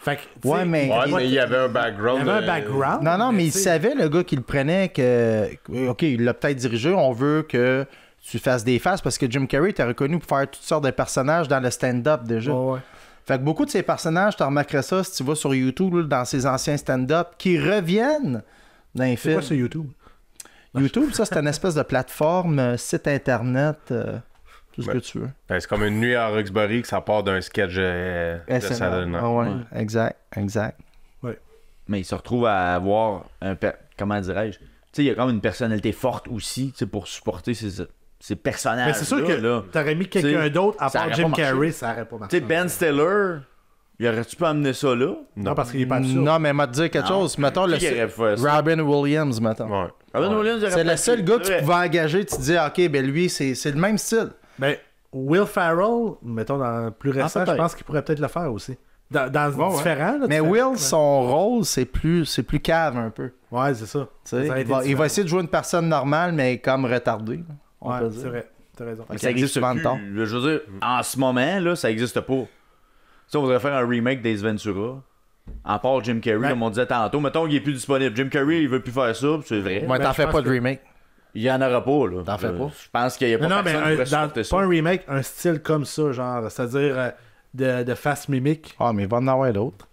Fait que, tu Ouais, sais, mais- Ouais, mais il y avait un background. il y avait un background. Non, mais il tu sais, savait, le gars qui le prenait, que... OK, il l'a peut-être dirigé, on veut que tu fasses des faces, parce que Jim Carrey était reconnu pour faire toutes sortes de personnages dans le stand-up déjà. Ouais, ouais. Fait que beaucoup de ces personnages, tu remarquerais ça si tu vas sur YouTube, là, dans ses anciens stand-up, qui reviennent dans les C'est films. quoi sur YouTube? YouTube, ça, c'est une espèce de plateforme, site internet, tout ce Ouais. que tu veux. Ben, c'est comme une nuit à Roxbury que ça part d'un sketch de SNL. Saturday Night. Ah ouais, Ouais. exact. Mais il se retrouve à avoir comment dirais-je? Tu sais, il y a comme une personnalité forte aussi, tu sais, pour supporter ces personnages. Mais c'est sûr que là. t'aurais mis quelqu'un T'sais, d'autre à ça part aurait Jim pas marché. Carrey, ça aurait pas marché. Tu sais, Ben Stiller, il aurait-tu pu amener ça là? Non, parce qu'il est pas sûr. Non, mais m'a dire quelque Non. chose. Mettons le Qui aurait pu faire ça? Robin Williams, mettons. Ouais. Robin Williams, il aurait C'est le pas seul pu. gars que tu Ouais. pouvais engager, tu te dis, OK, ben lui, c'est le même style. Ben, Will Ferrell, mettons dans le plus récent, je peut-être. pense qu'il pourrait peut-être le faire aussi. Dans Ouais. différent. Là, Mais différent, Will, ouais. son rôle, c'est plus cave un peu. Ouais, c'est ça. Tu sais, Ça aurait été il va différent. essayer de jouer une personne normale, mais comme retardée. là, on Ouais, peut dire. c'est vrai. T'as raison. Mais Ça ça arrive existe souvent de plus. temps. Je veux dire, en ce moment, là, ça existe pas. Si on voudrait faire un remake d'Ace Ventura, à part Jim Carrey, Ouais. comme on disait tantôt, mettons qu'il est plus disponible. Jim Carrey, il veut plus faire ça, puis c'est vrai. Ouais, Ben, t'en je fais pense pas de que- remake. Il y en aura pas, là. T'en fais pas. Je pense qu'il y a pas Non, mais personne qui pourrait supporter ça. pas un remake, un style comme ça, genre, c'est-à-dire de face mimique. Ah, mais il va en avoir d'autres.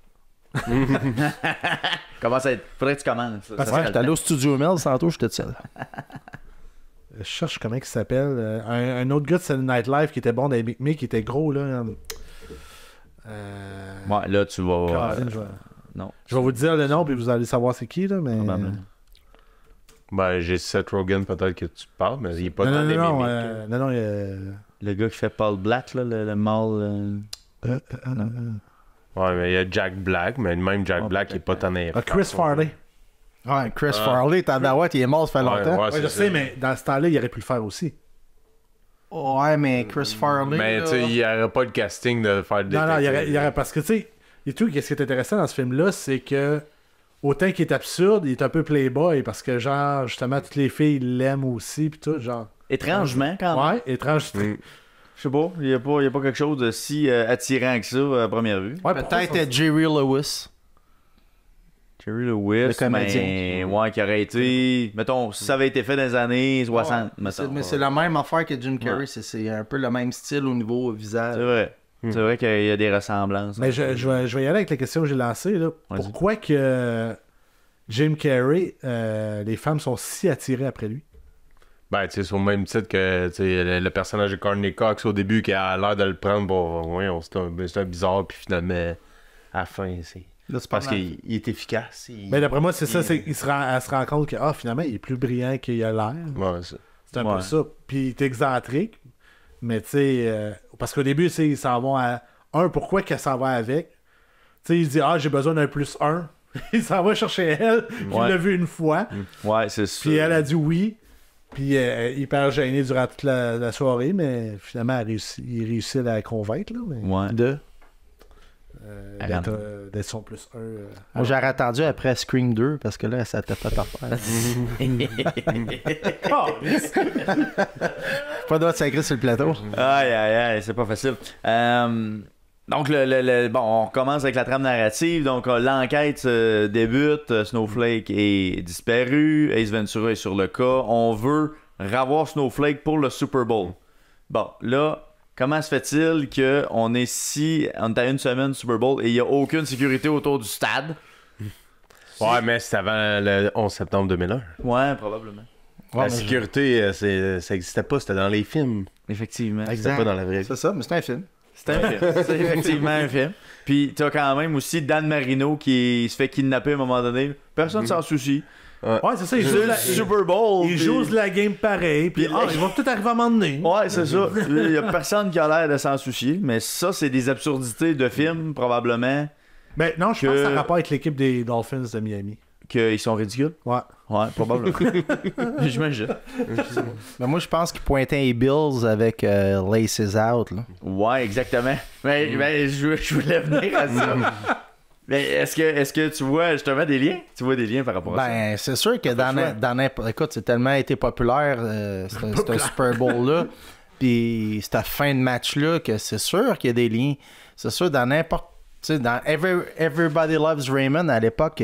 Comment ça être? Faudrait que tu commandes. Ça, Parce ça Ouais, serait j'étais allé au Studio Mills tantôt, j'étais seul. Je cherche comment il s'appelle. Un autre gars de Saturday Night Live qui était bon dans les mimiques, qui était gros, là. Ouais, là, tu vas... Caroline, non. je vais vous dire le nom, puis vous allez savoir c'est qui, là, mais... Probablement. Ben, j'ai Seth Rogen, peut-être que tu parles, mais il est pas dans les non, mimiques. non, Le gars qui fait Paul Black, là, le mâle... Ouais, mais il y a Jack Black, mais même Jack Black, il est pas tant Chris Farley. Ouais, Chris Farley, tabarouette, il est mort, ça fait longtemps. Ouais, je sais, mais dans ce temps-là, il aurait pu le faire aussi. Ouais, mais Chris Farley. Mais là... tu sais, il n'y aurait pas de casting de faire des. Non, il y aurait parce que, tu sais, et tout, qu'est-ce qui est intéressant dans ce film-là, c'est que autant qu'il est absurde, il est un peu playboy, parce que, genre, justement, toutes les filles l'aiment aussi, puis tout, genre... Étrangement, quand même. Ouais, étrange. Je sais pas, il y a pas quelque chose de si attirant que ça à première vue. Ouais, Peut-être Jerry Lewis. Jerry Lewis, Le comédien. mais ouais, qui aurait été... Mettons, si ça avait été fait dans les années 60, mettons. Mais c'est la même affaire que Jim Carrey, c'est un peu le même style au niveau visage. C'est vrai. C'est vrai qu'il y a des ressemblances. Mais je vais y aller avec la question que j'ai lancée, là. Vas-y. Pourquoi que Jim Carrey, les femmes sont si attirées après lui? Ben, tu sais, c'est au même titre que tu sais, le personnage de Courtney Cox au début qui a l'air de le prendre pour. Ouais, c'est un bizarre, puis finalement, à la fin, c'est. Là, c'est Parce pas mal. qu'il est efficace. Mais d'après moi, c'est ça, elle se rend compte que finalement, il est plus brillant qu'il a l'air. Ouais, C'est un Ouais. peu ça. Puis il est excentrique. Mais tu sais, parce qu'au début, tu sais, ils s'en vont à pourquoi qu'elle s'en va avec? Tu sais, il se dit, j'ai besoin d'un +1. Il s'en va chercher elle, puis il Ouais. l'a vu une fois. Ouais, c'est ça. Puis elle a dit oui. Puis hyper gêné durant toute la soirée, mais finalement, il réussit à la convaincre. Là, mais, Ouais. d'être son +1. Moi, j'aurais attendu après Scream 2 parce que là, ça t'a fait affaire. Pas droit de sacrer sur le plateau. Aïe, aïe, aïe, c'est pas facile. Donc, bon, on recommence avec la trame narrative. Donc, l'enquête débute. Snowflake est disparu. Ace Ventura est sur le cas. On veut revoir Snowflake pour le Super Bowl. Bon, là, comment se fait-il qu'on est à une semaine du Super Bowl et il n'y a aucune sécurité autour du stade? Ouais, mais c'est avant le 11 septembre 2001. Ouais, probablement. La sécurité, ça n'existait pas, c'était dans les films. Effectivement. C'était pas dans la vraie vie. C'est ça, mais c'est un film. C'est un film. C'est effectivement un film. Puis t'as quand même aussi Dan Marino qui se fait kidnapper à un moment donné. Personne s'en soucie. Ouais, c'est ça. Il C'est joue le la, Super Bowl. il puis- joue la game pareil. Puis ils vont peut-être arriver à un moment donné. Ouais, c'est ça. Il y a personne qui a l'air de s'en soucier. Mais ça, c'est des absurdités de films, probablement, Ben non, je pense que ça a rapport avec l'équipe des Dolphins de Miami. qu'ils sont ridicules. Ouais. Ouais, probablement. J'imagine. Mais moi, je pense qu'ils pointaient les Bills avec Laces Out. Là. Ouais, exactement. Mais je voulais venir à ça. Mais est-ce que tu vois justement des liens? Tu vois des liens par rapport à ça? Ben, c'est sûr que pas le choix. dans n'importe... Écoute, c'est tellement été populaire, ce Super Bowl-là, puis cette fin de match-là, que c'est sûr qu'il y a des liens. C'est sûr, dans n'importe... Tu sais, dans Everybody Loves Raymond, à l'époque,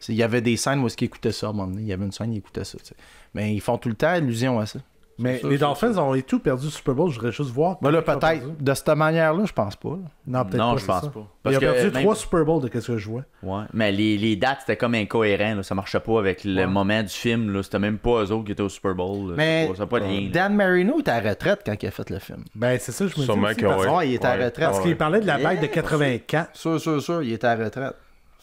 il y avait des scènes où ils écoutaient ça à un moment donné. Il y avait une scène, ils écoutaient ça. Tu sais. Mais ils font tout le temps allusion à ça. Mais Ça, les ça, Dolphins ont tout perdu le Super Bowl. Je voudrais juste voir. Ben là, comment ils ont perdu. peut-être, de cette manière-là, je pense pas. Là. Non, peut-être Non, pas. je pense c'est ça. pas. Ils Parce ont que perdu même- 3 Super Bowls de ce que je vois. Ouais. Mais les dates, c'était comme incohérent. Là. Ça marchait pas avec le moment du film. Là. C'était même pas eux autres qui étaient au Super Bowl. Là. Mais Ça n'a pas de lien. là. Dan Marino était à la retraite quand il a fait le film. Ben, c'est ça, je me dis. Sûrement aussi, que parce, ouais. il était à la retraite. parce qu'il parlait de la bague de 84. Sûr, il était à la retraite.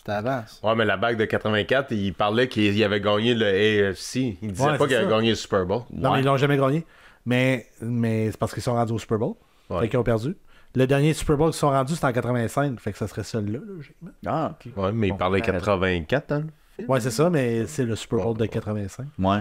C'était avant. ça. Ouais, mais la bague de 84, il parlait qu'il avait gagné le AFC. Il disait Ouais, pas c'est qu'il avait ça. gagné le Super Bowl. Non, mais ils l'ont jamais gagné. Mais c'est parce qu'ils sont rendus au Super Bowl. Ouais. Fait qu'ils ont perdu. Le dernier Super Bowl qu'ils sont rendus, c'était en 85. Fait que ça serait celui-là, logiquement. Ah, ok. Ouais, mais il Bon, parlait t'as 84, hein? Ouais, c'est ça, mais c'est le Super Bowl de 85. Ouais.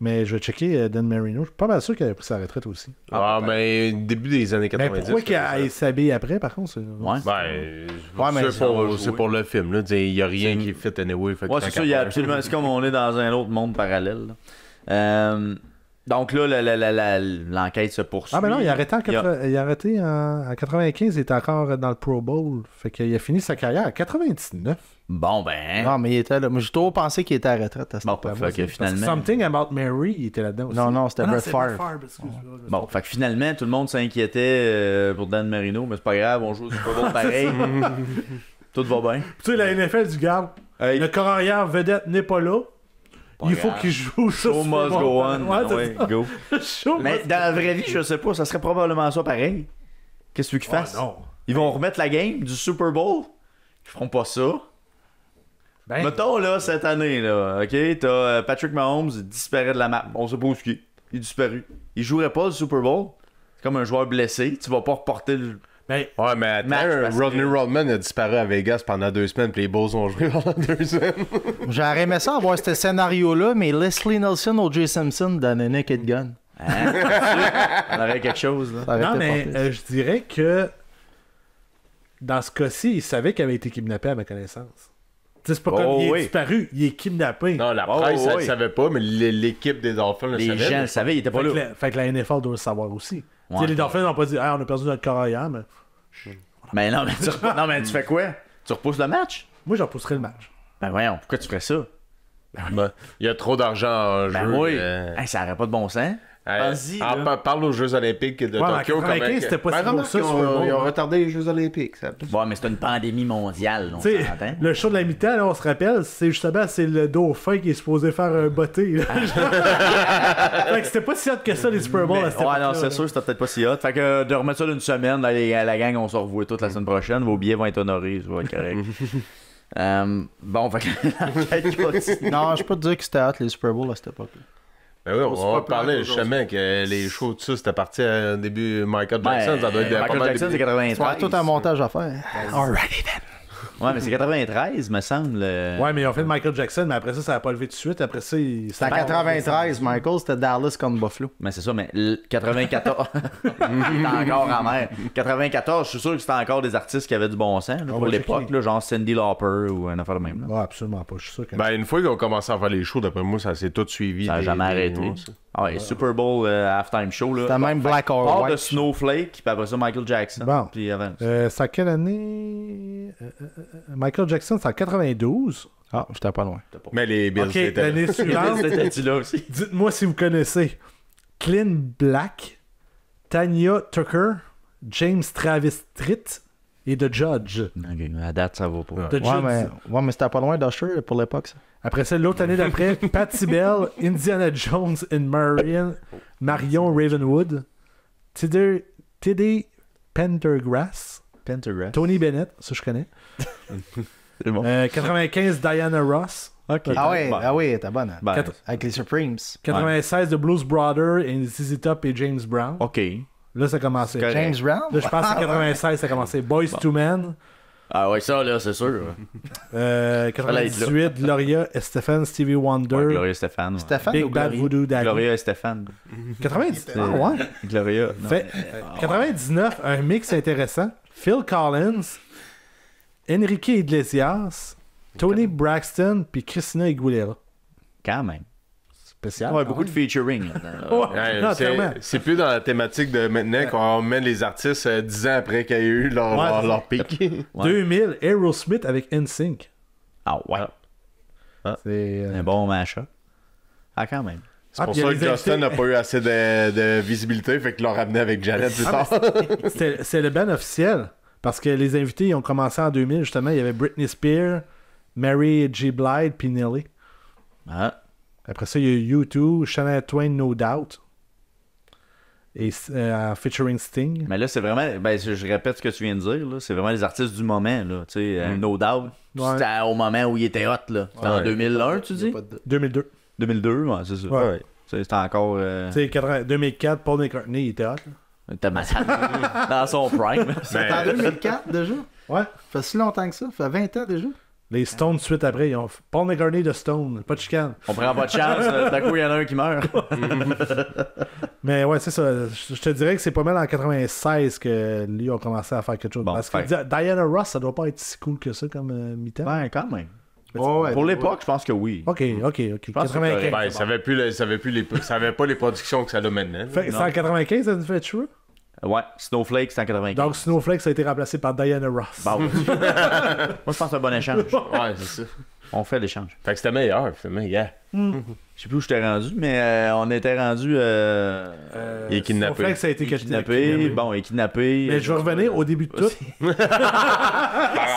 Mais je vais checker Dan Marino. Je suis pas mal sûr qu'il avait pris sa retraite aussi. Ah, mais début des années Mais 90. pourquoi qu'il c'était ça. a s'habillé après, par contre? Ouais. Ben, mais c'est pour le film. Là. Il n'y a rien qui fit anyway. Fait que Ouais, tant c'est ça. qu'à Il y a faire. absolument. C'est comme on est dans un autre monde parallèle. là. Donc là, l'enquête se poursuit. Ah, ben non, il a arrêté en 95, il était encore dans le Pro Bowl. Fait qu'il a fini sa carrière à 99. Bon, ben. Non, mais il était là. Moi, j'ai toujours pensé qu'il était à la retraite à ce Bon, moment-là. fait que Parce que finalement. Something About Mary, il était là-dedans aussi. Non, c'était Ah, Brett c'est Favre. excuse-moi. Bon, fait que finalement, tout le monde s'inquiétait pour Dan Marino, mais c'est pas grave, on joue au Super Bowl pareil. Tout va bien. Tu sais, la NFL du garde, Hey. le corps arrière vedette n'est pas là. Pas Il faut grave. qu'il joue ça. Show must go on. Ouais, c'est Ouais, ça. go. Show Mais must- dans la vraie vie, je sais pas, ça serait probablement ça pareil. Qu'est-ce que tu veux qu'ils Ah, fassent? non. Ils vont remettre la game du Super Bowl? Ils feront pas ça. Ben, Mettons, là, cette année, là, OK, t'as Patrick Mahomes, il disparaît de la map. On sait pas où il est. Il est disparu. Il jouerait pas le Super Bowl. C'est comme un joueur blessé. Tu vas pas reporter le... ben, Ouais, mais attends, Match parce que- Rodney Rodman a disparu à Vegas pendant 2 semaines, puis les Bulls ont joué pendant 2 semaines. J'aurais aimé ça avoir ce scénario-là, mais Leslie Nelson ou Jay Simpson dans un Naked Gun. Hein? On aurait quelque chose, là. Ça aurait non, été mais pas pire. je dirais que dans ce cas-ci, il savait qu'il avait été kidnappé à ma connaissance. Tu sais, c'est pas Oh, comme il est oui. disparu, il est kidnappé. Non, la Oh, presse, elle oui. le savait pas, mais l'équipe des Dolphins le Les savait. gens le savaient, il était pas Fait que, là. fait que la NFL doit le savoir aussi. Tu sais, Ouais. les Dolphins n'ont pas dit on a perdu notre corps arrière, mais Mais non, mais non, mais tu fais quoi? Tu repousses le match? moi, j'en pousserais le match. Ben voyons, pourquoi tu ferais ça? Ben, il y a trop d'argent en Ben jeu. oui. Hey, ça aurait pas de bon sens. Vas-y, là. Parle aux Jeux Olympiques de Ouais, mais en Tokyo. 95, c'était pas si gros que ça, ils Super Bowl. ont retardé les Jeux Olympiques. Ça. Ouais, mais c'est une pandémie mondiale, on Tu sais, s'entend. le show de la mi-temps, là, on se rappelle, c'est justement c'est le dauphin qui est supposé faire un botté. là. Fait que c'était pas si hot que ça, les Super Bowls à cette Ouais, époque-là, non, c'est là. sûr, c'était peut-être pas si hot. Fait que de remettre ça d'une semaine, là, la gang, on se revoit toute la semaine prochaine. Vos billets vont être honorés, ça va être correct. Bon, fait que l'enquête continue. Non, je peux te dire que c'était hot les Super Bowls à cette époque-là. Ben oui, C'est on va pas parler pire justement que les shows de ça, c'était parti au début Michael Jackson. Ça doit être pas Michael mal Jackson, c'est début. 93. C'est tout un montage à faire. Alrighty then. Ouais, mais c'est 93, me semble. Ouais, mais ils ont fait de Michael Jackson, mais après ça, ça a pas levé tout de suite. Après ça, C'était en 93, Michael, c'était Dallas contre Buffalo. Mais c'est ça, mais 94. Il est encore en mer. 94, je suis sûr que c'était encore des artistes qui avaient du bon sens là, On pour va l'époque, checker. là, genre Cyndi Lauper ou un affaire de même. Là. Ouais, absolument pas. Je suis sûr que. Ben, une fois qu'ils ont commencé à faire les shows, d'après moi, ça s'est tout suivi. Ça n'a jamais arrêté. Ah ouais, Super Bowl halftime show. Là. C'était même Black or Part de White. Snowflake, puis après ça, Michael Jackson. Bon. Puis avant. C'est à quelle année Michael Jackson, c'est en 92. Ah, j'étais pas loin. Mais les Bills, Ok, c'était là. l'année suivante. C'était là aussi. Dites-moi si vous connaissez Clint Black, Tanya Tucker, James Travis Tritt et The Judge. Ok, à date, ça va pas. The Ouais, Judge. mais c'était pas loin d'Usher pour l'époque, ça. Après ça, l'autre année d'après, Patti Bell, Indiana Jones et Marion Ravenwood, Teddy Pendergrass, Pentagram. Tony Bennett, ça je connais. C'est bon. 95, Diana Ross. Ok. Ah ouais, Bon. ah ouais, t'es bonne. Hein. Ben, Quatre- Avec les Supremes. 96, The Blues Brothers et ZZ Top et James Brown. ok. Là, ça a commencé. correct. James Brown? Là, je pense que 96, ça a commencé. Boys to Men. Ah ouais, ça, là, c'est sûr. 98, Gloria et Stephen, Stevie Wonder. Ouais, Gloria Stéphane. ouais. Stéphane Big ou Bad Gloria? Voodoo Daddy. Gloria et Stéphane. 90. Ah ouais. Gloria. non. Fait, 99, un mix intéressant. Phil Collins, Enrique Iglesias, Tony Braxton puis Christina Aguilera. Quand même. Spécial. Ouais, beaucoup de featuring. là-dedans. Ouais, Non, c'est- clairement. c'est plus dans la thématique de maintenant qu'on met les artistes 10 ans après qu'il y a eu leur, Ouais, leur, c'est leur pic. Ouais. 2000, Aerosmith avec NSYNC. Ah ouais. C'est Un bon match-up. Ah, quand même. C'est pour puis il y ça a que les Justin invités. n'a pas eu assez de visibilité, fait qu'ils l'ont ramené avec Janet plus Ah, tard. c'est le band officiel. Parce que les invités, ils ont commencé en 2000, justement. Il y avait Britney Spears, Mary J. Blige puis Nelly. Ah. Après ça, il y a eu U2, Shania Twain, No Doubt. Et featuring Sting. Mais là, c'est vraiment. Ben, je répète ce que tu viens de dire. Là. C'est vraiment les artistes du moment. Là. Tu sais, No Doubt. Ouais. C'était au moment où il était hot. Là. C'était en Ouais. 2001, tu dis 2002. 2002, ouais, c'est ça. Ouais. C'était encore. Tu sais, 2004, Paul McCartney, il était hot. Là. T'as malade. Dans son prime. C'était en 2004 déjà? Ouais. Ça fait si longtemps que ça? Ça fait 20 ans déjà? Les Stones, suite après, ils ont Paul McCartney de Stone. Pas de chicane. On prend pas de chance. D'un coup, il y en a un qui meurt. Mais ouais, c'est ça. Je te dirais que c'est pas mal en 96 que lui a commencé à faire quelque chose. Bon, Parce que fait. Diana Ross, ça doit pas être si cool que ça comme mi-temps. Ouais, quand même. Ouais, Pour l'époque, je pense que oui. Ok. pense que 95. Ben, ça avait pas les productions que ça a maintenant. C'est en 95, Adventure? Ouais, Snowflake, c'est en 95. Donc, Snowflake, ça a été remplacé par Diana Ross. Bon, moi, je pense que c'est un bon échange. Ouais, c'est ça. On fait l'échange. Fait que c'était meilleur, finalement, yeah. Je sais plus où j'étais rendu, mais on était rendu. Il est kidnappé. Snowflake, ça a été Kidnappé. Bon, il est kidnappé. Mais je vais revenir au début de tout.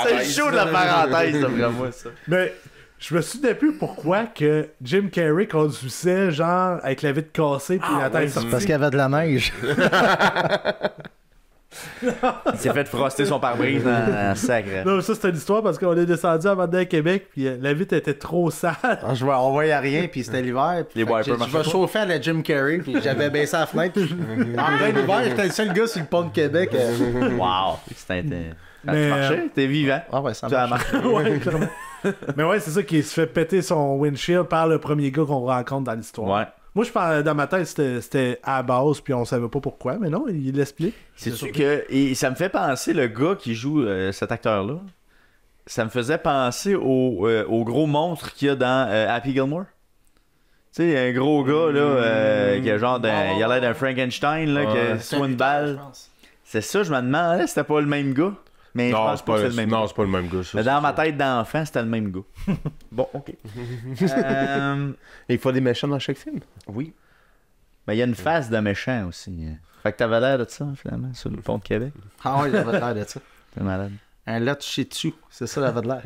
C'est chaud de la parenthèse, d'après moi, ça. Mais je me souviens plus pourquoi que Jim Carrey conduisait genre avec la vitre cassée puis la tête sortie. Parce qu'il y avait de la neige. Il s'est fait froster son pare-brise en sacre. Non, ça c'était une histoire parce qu'on est descendu à Mandel, Québec puis la vitre était trop sale. On voyait rien, puis c'était l'hiver. Les wipers Je vais chauffer à la Jim Carrey, puis j'avais baissé la fenêtre. En plein hiver, j'étais le seul gars sur le pont de Québec. Wow! C'était. Mais, Tu marchais? T'es vivant. Ah ouais, ça Tu as marche. marché. Ouais, clairement. Mais ouais, c'est ça qui se fait péter son windshield par le premier gars qu'on rencontre dans l'histoire. Ouais. Moi, je parlais dans ma tête, c'était à la base, puis on savait pas pourquoi, mais non, il l'explique. C'est sûr que. Et ça me fait penser, le gars qui joue cet acteur-là, ça me faisait penser au gros monstre qu'il y a dans Happy Gilmore. Tu sais, un gros gars, là, qui a genre d'un. Il a l'air d'un Frankenstein, là, qui a soit une balle. C'est ça, je me demandais, c'était pas le même gars. Mais je Non, pense c'est pas que pas, c'est le même non, gars. c'est pas le même gars. Ça, Mais dans ma tête d'enfant, c'était le même gars. Bon, ok. Il faut des méchants dans chaque film. Oui. Mais il y a une face de méchant aussi. Fait que t'avais l'air de ça, finalement, sur le pont de Québec. Ah ouais, j'avais l'air de ça. T'es malade. Un lot chez dessus, c'est ça, j'avais de l'air.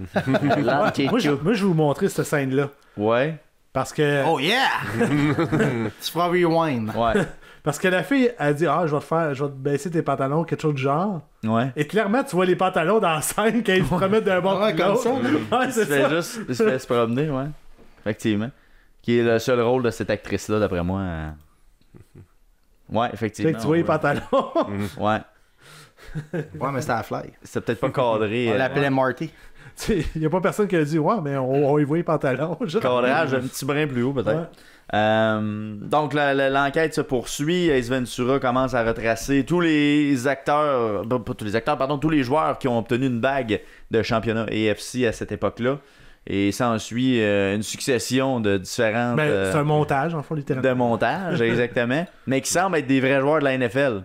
Moi, je vais vous montrer cette scène-là. Ouais. Parce que. Oh yeah! Tu feras rewind. Ouais. Parce que la fille, elle dit je vais te baisser tes pantalons, quelque chose du genre. Ouais. Et clairement, tu vois les pantalons dans la scène quand ils se promènent d'un bord Ouais, à comme l'autre. ça. Ouais, Il c'est se fait ça. juste il se fait se promener, ouais. Effectivement. Qui est le seul rôle de cette actrice-là, d'après moi. Ouais, Tu sais effectivement. que tu vois les ouais. pantalons. Ouais. Ouais, mais c'était à Fly. C'est peut-être pas cadré. On l'appelait Marty. Il n'y a pas personne qui a dit mais on y voit les pantalons. Cadrage un petit brin plus haut, peut-être. Ouais. Donc l'enquête se poursuit. Ace Ventura commence à retracer tous les acteurs, pas tous les acteurs, pardon, tous les joueurs qui ont obtenu une bague de championnat AFC à cette époque-là. Et s'ensuit une succession de différentes Ben, c'est un montage, en fond, littéralement. de montages, exactement, mais qui semblent être des vrais joueurs de la NFL.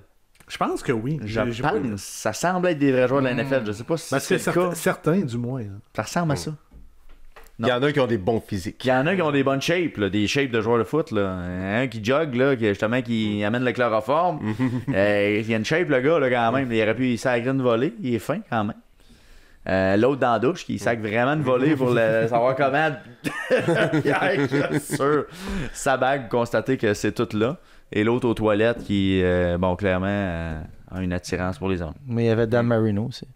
Je pense que oui. Je J'ai pas- pense, ça semble être des vrais joueurs de la NFL. Je sais pas si Parce que c'est le cas. certains, du moins. hein. Ça ressemble à ça. Il y en a qui ont des bons physiques. Il y en a qui ont des bonnes shapes, là, des shapes de joueurs de foot. Là. Un qui jogue, là, justement, qui amène le chloroforme. Il y a une shape, le gars, là, quand même. Il aurait pu sacrer une volée. Il est fin, quand même. L'autre dans la douche, qui sac vraiment une volée pour savoir comment. Sur sa bague, constater que c'est tout là. Et l'autre aux toilettes, qui, bon, clairement, a une attirance pour les hommes. Mais il y avait Dan Marino aussi.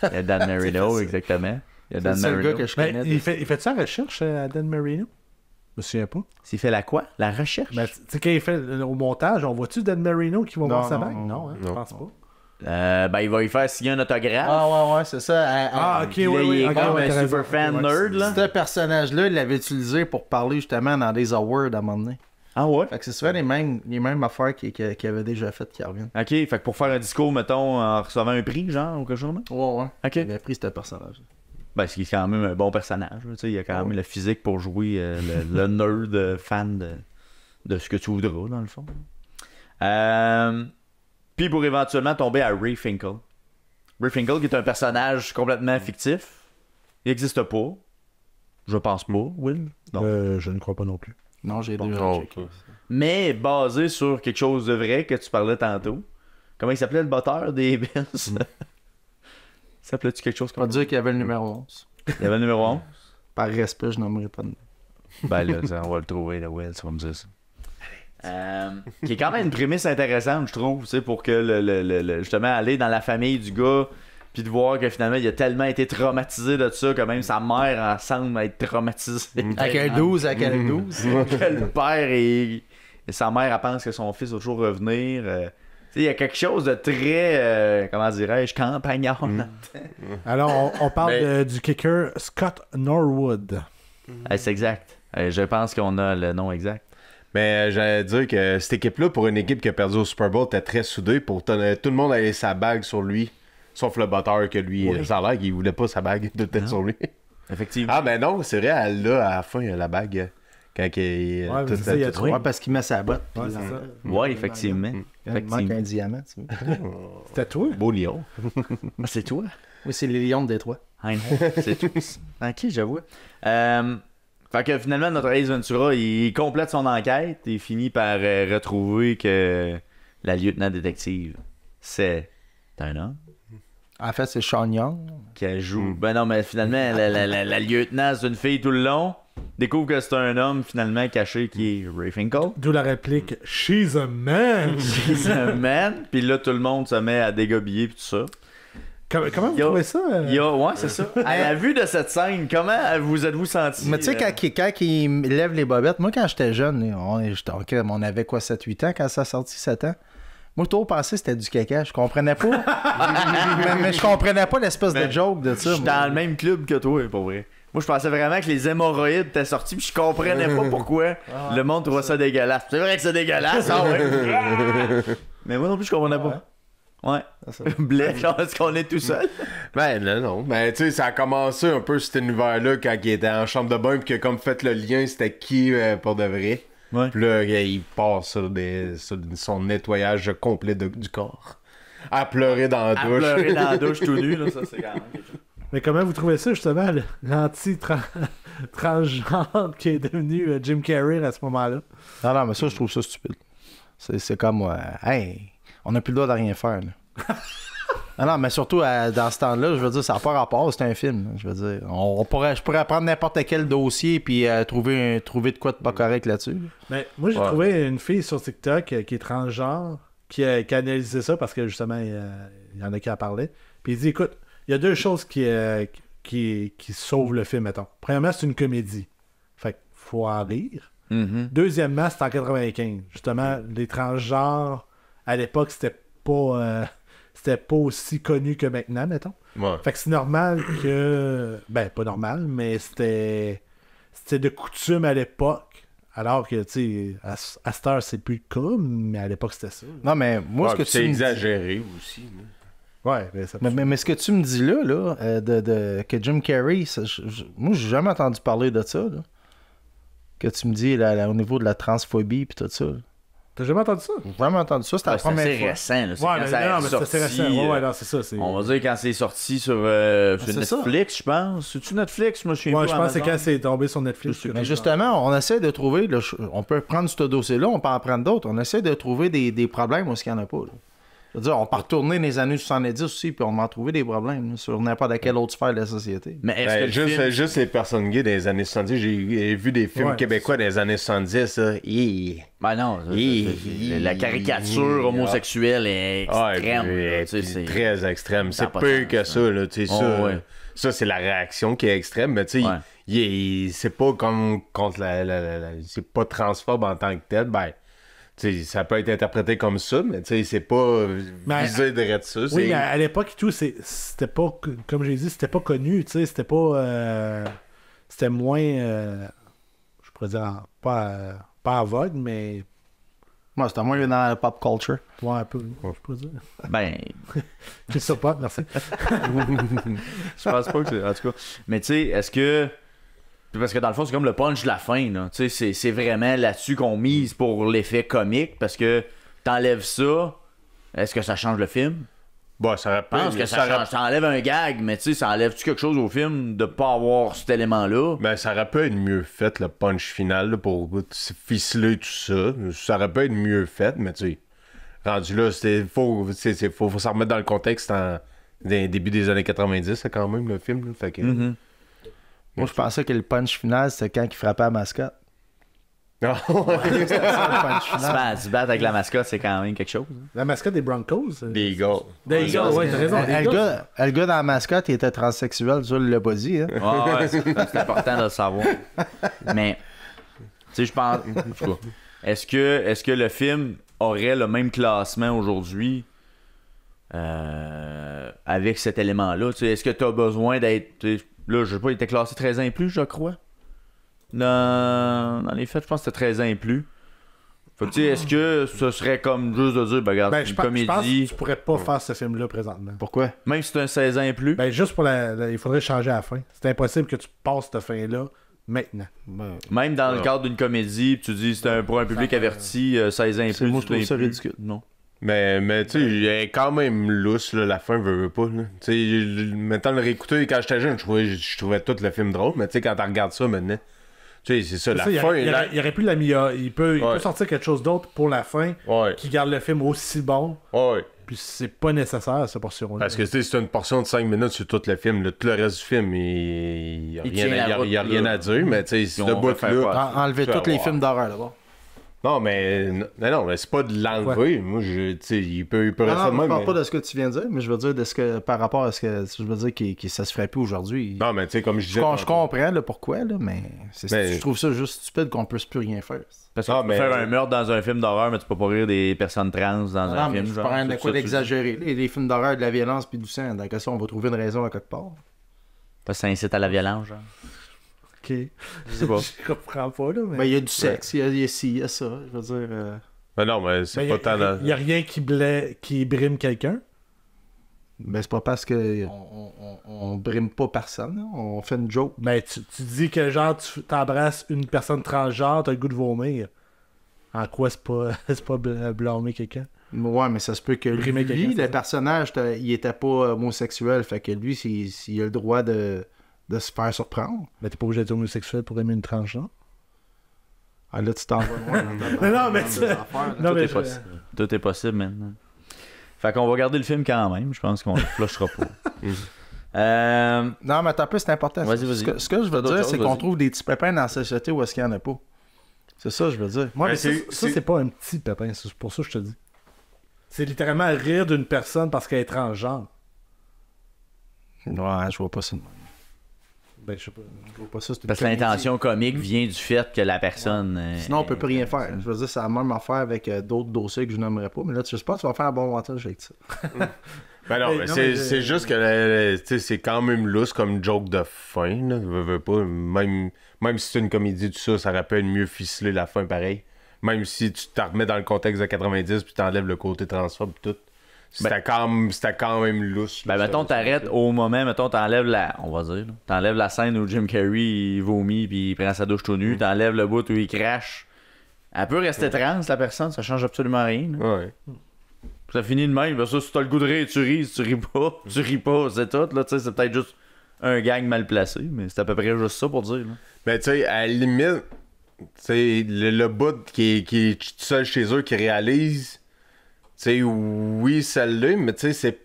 Il y a Dan Marino, exactement. Il y a C'est Dan le seul Marino. gars que je Ben, connais. il fait sa recherche à Dan Marino? Je me souviens pas. S'il fait la quoi? La recherche? Ben, tu sais, quand il fait au montage, on voit-tu Dan Marino qui va Non, voir sa non, bague? non, Non, hein, je non. pense pas. Ben, il va y faire signer un autographe. Ah ouais, c'est ça. Ok, Puis là, oui, il oui. est ok, comme ouais, un t'as raison. super fan Ok, ouais, nerd, là. Ce personnage-là, il l'avait utilisé pour parler justement dans des awards à un moment donné. Ah ouais? Fait que c'est souvent les mêmes affaires qu'il avait déjà faites qui reviennent. Ok, fait que pour faire un discours, mettons, en recevant un prix, genre, ou quelque chose de même? Ouais. Ok. Il avait pris ce personnage. Ben, c'est quand même un bon personnage. Tu sais, il a quand même le physique pour jouer le nerd fan de ce que tu voudras, dans le fond. Puis pour éventuellement tomber à Ray Finkel. Ray Finkel, qui est un personnage complètement fictif. Il n'existe pas. Je pense pas, Will. Non. Je ne crois pas non plus. Non, j'ai déjà Oh, checké. ok. Mais basé sur quelque chose de vrai que tu parlais tantôt. Comment il s'appelait le batteur des Bills? S'appelait-tu quelque chose On va comme dire qu'il y avait le numéro 11. Il y avait le numéro 11? Par respect, je nommerai pas de nom. Ben là, on va le trouver, là, Will, tu vas me dire ça. Qui est quand même une prémisse intéressante, je trouve, tu sais, pour que justement aller dans la famille du gars, puis de voir que finalement il a tellement été traumatisé de ça que même sa mère en semble être traumatisée. Avec un 12, avec un 12. Que le père et sa mère elle pense que son fils va toujours revenir. Tu sais, il y a quelque chose de très, comment dirais-je, campagnard là-dedans. Alors, on parle du kicker Scott Norwood. C'est exact. Je pense qu'on a le nom exact. Mais j'allais dire que cette équipe-là, pour une équipe qui a perdu au Super Bowl, était très soudée. Tout le monde avait sa bague sur lui, sauf le batteur que lui, ça a l'air qu'il voulait pas sa bague de tête sur lui. Effectivement. Ah, ben non, c'est vrai, elle l'a à la fin, la bague. Quand il Ouais, mais c'est ça, il y a trop. Ouais, parce qu'il met sa botte. Ouais, c'est ça. Ouais, effectivement. Il manque un diamant, tu vois. C'était toi. Beau lion. Ah, c'est toi. Oui, c'est les lions de Détroit. I know, c'est tout. Ok, j'avoue. Fait que finalement, notre Ace Ventura, il complète son enquête et finit par retrouver que la lieutenant détective, c'est un homme En fait, c'est Sean Young. qui joue. Ben non, mais finalement, la lieutenant, c'est une fille tout le long. Découvre que c'est un homme finalement caché qui est Ray Finkel. D'où la réplique She's a man. She's a man. Puis là, tout le monde se met à dégobiller puis tout ça. Comment vous trouvez ça? Ouais, c'est ça. À la vue de cette scène, comment vous êtes-vous senti? Mais tu sais, quand il lève les bobettes, moi, quand j'étais jeune, on avait quoi, 7-8 ans quand ça a sorti, 7 ans? Moi, tout au passé, c'était du caca. Je comprenais pas. mais je comprenais pas l'espèce de joke de ça. Je suis dans le même club que toi, pour vrai. Moi, je pensais vraiment que les hémorroïdes étaient sortis, puis je comprenais pas pourquoi le monde trouvait ça dégueulasse. C'est vrai que c'est dégueulasse, ah ouais. Mais moi non plus, je comprenais pas. Ouais. Blais, genre, est-ce qu'on est tout seul? Ben non. Ben tu sais, ça a commencé un peu cet univers-là quand il était en chambre de bain, puis que comme fait le lien, c'était qui pour de vrai. Ouais. Puis là, il passe sur son nettoyage complet du corps. À pleurer dans la douche. À pleurer dans la douche tout nu, là, ça c'est quand même quelque chose. Mais comment vous trouvez ça, justement, l'anti-transgenre qui est devenu Jim Carrey à ce moment-là? Non, mais ça, je trouve ça stupide. C'est comme, hey, on n'a plus le droit de rien faire, là. Non, mais surtout dans ce temps-là, je veux dire, ça n'a pas rapport, c'est un film. Je veux dire, je pourrais prendre n'importe quel dossier puis trouver de quoi de pas correct là-dessus. Mais moi, j'ai trouvé une fille sur TikTok qui est transgenre, qui a analysé ça parce que justement, il y en a qui en parlaient. Puis il dit, écoute, il y a deux choses qui sauvent le film, mettons. Premièrement, c'est une comédie. Fait qu'il faut en rire. Mm-hmm. Deuxièmement, c'est en 95. Justement, les transgenres, à l'époque, c'était pas aussi connu que maintenant, mettons. Ouais. Fait que c'est normal que... Ben, pas normal, mais c'était de coutume à l'époque. Alors que, tu sais, à cette heure, c'est plus le cas, mais à l'époque, c'était ça. Non, mais moi, ce que c'est tu me dis... exagéré aussi. Là. Ouais, mais ça... Mais ce que tu me dis là que Jim Carrey, moi, j'ai jamais entendu parler de ça, là. Que tu me dis là, au niveau de la transphobie puis tout ça. Là. T'as jamais entendu ça? J'ai jamais entendu ça, c'était la première assez fois. récent, là. C'est Ouais, quand mais ça non, est mais sorti, c'est assez récent. Ouais, non, c'est ça. C'est... On va dire quand c'est sorti sur Netflix, je pense. C'est-tu Netflix? Je me souviens Ouais, pas. je pense que c'est quand c'est tombé sur Netflix. Mais justement, on essaie de trouver, là, on peut prendre ce dossier-là, on peut en prendre d'autres, on essaie de trouver des problèmes où il n'y en a pas. Là. Je veux dire, on peut retourner dans les années 70 aussi, puis on va en trouver des problèmes là, sur n'importe quelle autre sphère de la société. Mais est-ce que juste les personnes gays des années 70, j'ai vu des films québécois des années 70, là. Ben non, la caricature homosexuelle est extrême. C'est très extrême. C'est pas peu de que sens, ça, là. Tu sais, ça, c'est la réaction qui est extrême, mais tu sais, c'est pas comme contre c'est pas transphobe en tant que tel, ben... T'sais, ça peut être interprété comme ça, mais c'est pas visé de ça. Oui, mais à l'époque et tout, c'était pas, comme j'ai dit, c'était pas connu, c'était pas... c'était moins... je pourrais dire, pas en vogue, mais... Moi, c'était moins dans la pop culture. Ouais, un peu, je pourrais dire. Ben... Je sais pas, merci. Je pense pas que c'est... En tout cas, mais tu sais, est-ce que... Parce que dans le fond, c'est comme le punch de la fin. Là. C'est vraiment là-dessus qu'on mise pour l'effet comique. Parce que t'enlèves ça, est-ce que ça change le film? Bon, ça Je pense que ça enlève un gag, mais ça enlève-tu quelque chose au film de pas avoir cet élément-là? Ben, ça aurait pu être mieux fait, le punch final, là, pour ficeler tout ça. Ça aurait pu être mieux fait, mais tu sais, rendu là, faut s'en remettre dans le contexte début des années 90, c'est quand même le film. Là, fait que... Moi, je pensais que le punch final, c'était quand il frappait la mascotte. Non. C'était ça, le punch final. Se battre avec la mascotte, c'est quand même quelque chose. Hein? La mascotte des Broncos. Des Eagles. Des Eagles, ouais, t'as raison. Le gars dans la mascotte, il était transsexuel, ça, il l'a pas dit. Hein? Ouais, c'est important de le savoir. Mais, tu sais, je pense... En tout cas, est-ce que le film aurait le même classement aujourd'hui avec cet élément-là? Est-ce que tu as besoin d'être... Là, je sais pas, il était classé 13 ans et plus, je crois. Dans les faits, je pense que c'était 13 ans et plus. Fait que, tu sais, est-ce que ce serait comme juste de dire, ben, regarde, Ben, une je pense comédie, que tu pourrais pas faire ce film-là présentement. Pourquoi? même si c'est un 16 ans et plus? Ben, juste pour il faudrait changer à la fin. C'est impossible que tu passes cette fin-là maintenant. Même dans le cadre d'une comédie, tu dis c'est pour un public averti, 16 ans et plus. Moi, je trouve ça plus. ridicule. Non. Mais tu sais, il est quand même lousse, là, la fin, veut pas. Tu sais, maintenant le réécouter, quand j'étais jeune, je trouvais tout le film drôle, mais tu sais, quand tu regardes ça maintenant, tu sais, c'est ça, la fin. Il aurait pu il peut sortir quelque chose d'autre pour la fin Ouais. qui garde le film aussi bon. Ouais. Puis c'est pas nécessaire, cette portion-là. Parce que tu sais, c'est une portion de 5 minutes sur tout le film. Là. Tout le reste du film, il n'y a, tient la route, rien là. à dire, mais tu sais, Ils ce ont refait bout-là. pas. Enlever Tu vas tous les voir. films d'horreur d'abord. Non, mais c'est pas de l'enlever. Moi, tu sais, il peut Non, rester de je même. parle mais- pas de ce que tu viens de dire, mais je veux dire de ce que par rapport à ce que je veux dire que ça se ferait plus aujourd'hui. Non, mais tu sais, comme je disais. Je comprends le pourquoi, là, mais Mais- je trouve ça juste stupide qu'on puisse plus rien faire. Parce que Ah, tu peux mais- faire un meurtre dans un film d'horreur, mais tu peux pas rire des personnes trans dans un Non, mais film. je genre. parle de C'est quoi ça, tu- d'exagérer. Les films d'horreur, de la violence puis du sang, dans la question, on va trouver une raison à quelque part. Parce que ça incite à la violence, genre. Ok. Je sais pas. Je comprends pas, là. Mais Ben, il y a du sexe, il y a ci, il y a ça. Je veux dire. Mais non, mais c'est Ben, pas tant. il y a rien qui brime quelqu'un. Ben, c'est pas parce que on brime pas personne, là. On fait une joke. Ben, tu dis que genre, tu t'embrasses une personne transgenre, t'as le goût de vomir. En quoi c'est pas, c'est pas blâmer quelqu'un? Ouais, mais ça se peut que Brimer lui, quelqu'un, c'est le ça. personnage, il était pas homosexuel. Fait que lui, s'il a le droit de se faire surprendre. Ben, t'es pas obligé d'être homosexuel pour aimer une transgenre. Ah, là, tu t'en vas loin. Non, mais tu- Non, Tout mais est possible. Tout est possible maintenant. Fait qu'on va regarder le film quand même. Je pense qu'on le flushera pas. Non, mais attends un peu, c'est important. Vas-y, vas-y. Ce que je veux D'autres dire, choses, c'est qu'on vas-y. trouve des petits pépins dans la société où est-ce qu'il y en a pas. C'est ça, je veux dire. Moi, Ben, mais ça, c'est pas un petit pépin, c'est pour ça que je te dis. C'est littéralement rire d'une personne parce qu'elle est transgenre. Ouais, je vois pas ça. Ben, je sais pas. Je vois pas ça. c'est une Parce que comédie. l'intention comique vient du fait que la personne. Sinon, on peut plus rien faire. Je veux dire, c'est la même affaire avec d'autres dossiers que je nommerai pas. Mais là, tu sais pas, tu vas faire un bon montage avec ça. Ben non, Hey, mais non, c'est juste que tu sais, c'est quand même lousse comme joke de fin. Là. Veux pas. Même si c'est une comédie, tout ça, ça aurait pu être mieux ficelé la fin pareil. Même si tu te remets dans le contexte de 90 puis t'enlèves le côté transphobe et tout. C'était quand même lousse. Ben, là, mettons, ça. t'arrêtes au moment, mettons, t'enlèves la. On va dire, là, t'enlèves la scène où Jim Carrey il vomit puis il prend sa douche tout nu, t'enlèves le bout où il crache. Elle peut rester trans, la personne, ça change absolument rien. là. Ouais. Ça finit de même. Ben, ça, si t'as le goût de rire, tu ris. Si tu ris pas, c'est tout. Là, tu sais, c'est peut-être juste un gag mal placé, mais c'est à peu près juste ça pour dire. Là. Ben, tu sais, à la limite, tu sais, le bout qui est tout seul chez eux qui réalise, tu sais, oui, ça l'est, mais tu sais, c'est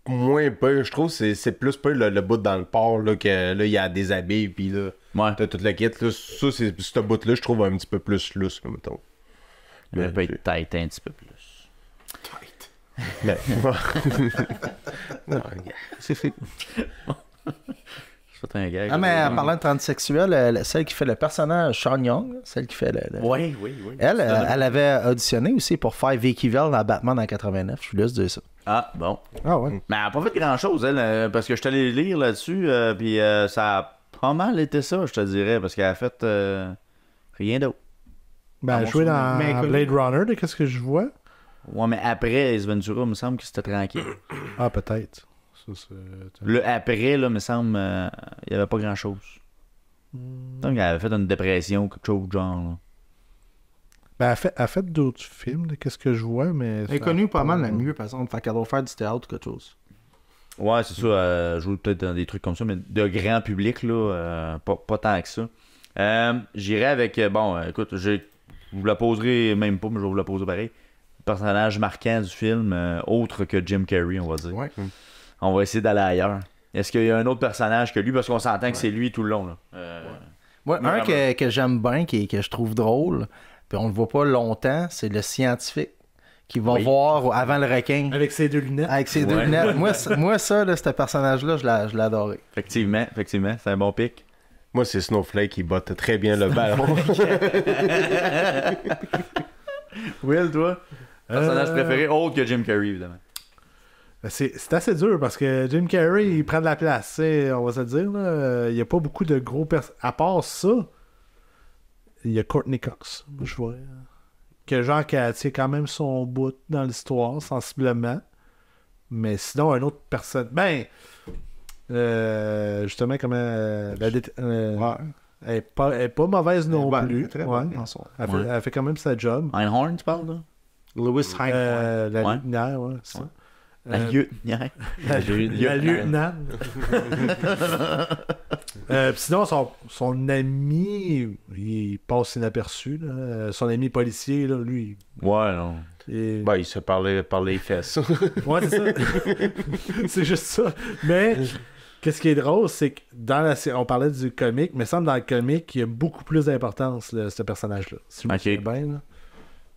moins peur. Je trouve que c'est plus peur le bout dans le port, là, que là, il y a des habits, puis là, Ouais. t'as toute la kit. Là, ça, c'est ce bout-là, je trouve un petit peu plus lousse, là, mettons. Il peut être tête un petit peu plus. Mais, C'est un gag. Ah, mais en parlant de transsexuelle, celle qui fait le personnage, Sean Young, celle qui fait Oui, oui, oui. Elle avait auditionné aussi pour faire Vicky Vale dans Batman en 89. Je voulais juste dire ça. Ah, bon. Ah ouais. Mais elle a pas fait grand-chose, elle, parce que je suis allé lire là-dessus, puis ça a pas mal été ça, je te dirais, parce qu'elle a fait rien d'autre. Ben, Ah, elle bon, jouait c'est dans bien connu. Blade Runner, de qu'est-ce que je vois? Ouais, mais après Ace Ventura, il me semble que c'était tranquille. Ah, peut-être. Ça, c'est... Le après, là, il me semble, il y avait pas grand-chose. Donc, elle avait fait une dépression, quelque chose de genre. Là. Ben, elle a fait d'autres films, de qu'est-ce que je vois, mais... Elle est connue pas mal la mieux, par exemple. Fait qu'elle doit faire du théâtre ou quelque chose. Ouais, c'est ça. Je joue peut-être dans des trucs comme ça, mais de grand public, là, pas tant que ça. J'irai avec. Écoute, je vous la poserai même pas, mais je vais vous la poser pareil. Le personnage marquant du film, autre que Jim Carrey, on va dire. Ouais. On va essayer d'aller ailleurs. Est-ce qu'il y a un autre personnage que lui, parce qu'on s'entend que c'est lui tout le long. Là. Moi, Mais un vraiment. que j'aime bien, que je trouve drôle, puis on le voit pas longtemps, c'est le scientifique qui va Oui. voir avant le requin. Avec ses deux lunettes. Avec ses deux Ouais. lunettes. Moi, ça, là, ce personnage-là, je l'ai adoré. Effectivement, c'est un bon pic. moi, c'est Snowflake qui botte très bien le ballon. Will, toi? Personnage préféré, autre que Jim Carrey, évidemment. Ben, c'est assez dur parce que Jim Carrey, il prend de la place, on va se dire. Là. Il n'y a pas beaucoup de gros personnages. À part ça, il y a Courtney Cox. Moi, je vois. que Jean tient quand même son bout dans l'histoire, sensiblement. Mais sinon, un autre personne. Ben, justement, comment. Elle est pas mauvaise non plus. Très Ouais. bonne dans son... Elle fait quand même sa job. Einhorn, tu parles, là? Lewis Einhorn. La Ouais. lumière, ouais, c'est ça. La lieutenant. La lieutenant. Sinon, son ami, il passe inaperçu. Là. Son ami policier, là, lui. Ouais, non. Ben, il se parlait par les fesses. Ouais, c'est ça. C'est juste ça. Mais, qu'est-ce qui est drôle, c'est que dans la série, on parlait du comic, mais il semble dans le comic, il y a beaucoup plus d'importance, ce personnage-là. Si je me souviens bien. Là.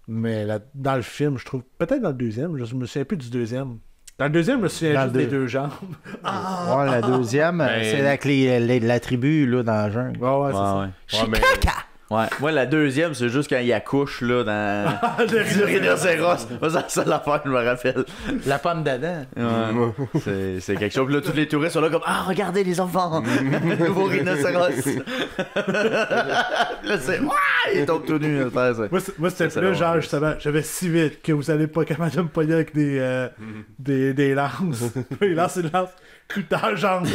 Mais dans le film, je trouve, peut-être dans le deuxième, je me souviens plus du deuxième. Dans le deuxième, je me souviens juste des deux jambes. Ouais, la deuxième, c'est avec la tribu là, dans la jungle. Ouais, c'est ça. Ouais. Ouais, moi la deuxième, c'est juste quand il accouche là dans Le du rhinocéros. C'est la seule affaire que je me rappelle. La pomme d'Adam. Ouais. C'est quelque chose. Puis là, tous les touristes sont là comme regardez les enfants! Le nouveau rhinocéros! Là, c'est il est tout nu. Moi, c'était plus genre, justement, j'avais si vite que vous allez pas capable de me pogner avec des lances. Il lance une lance, coup dans la jambe.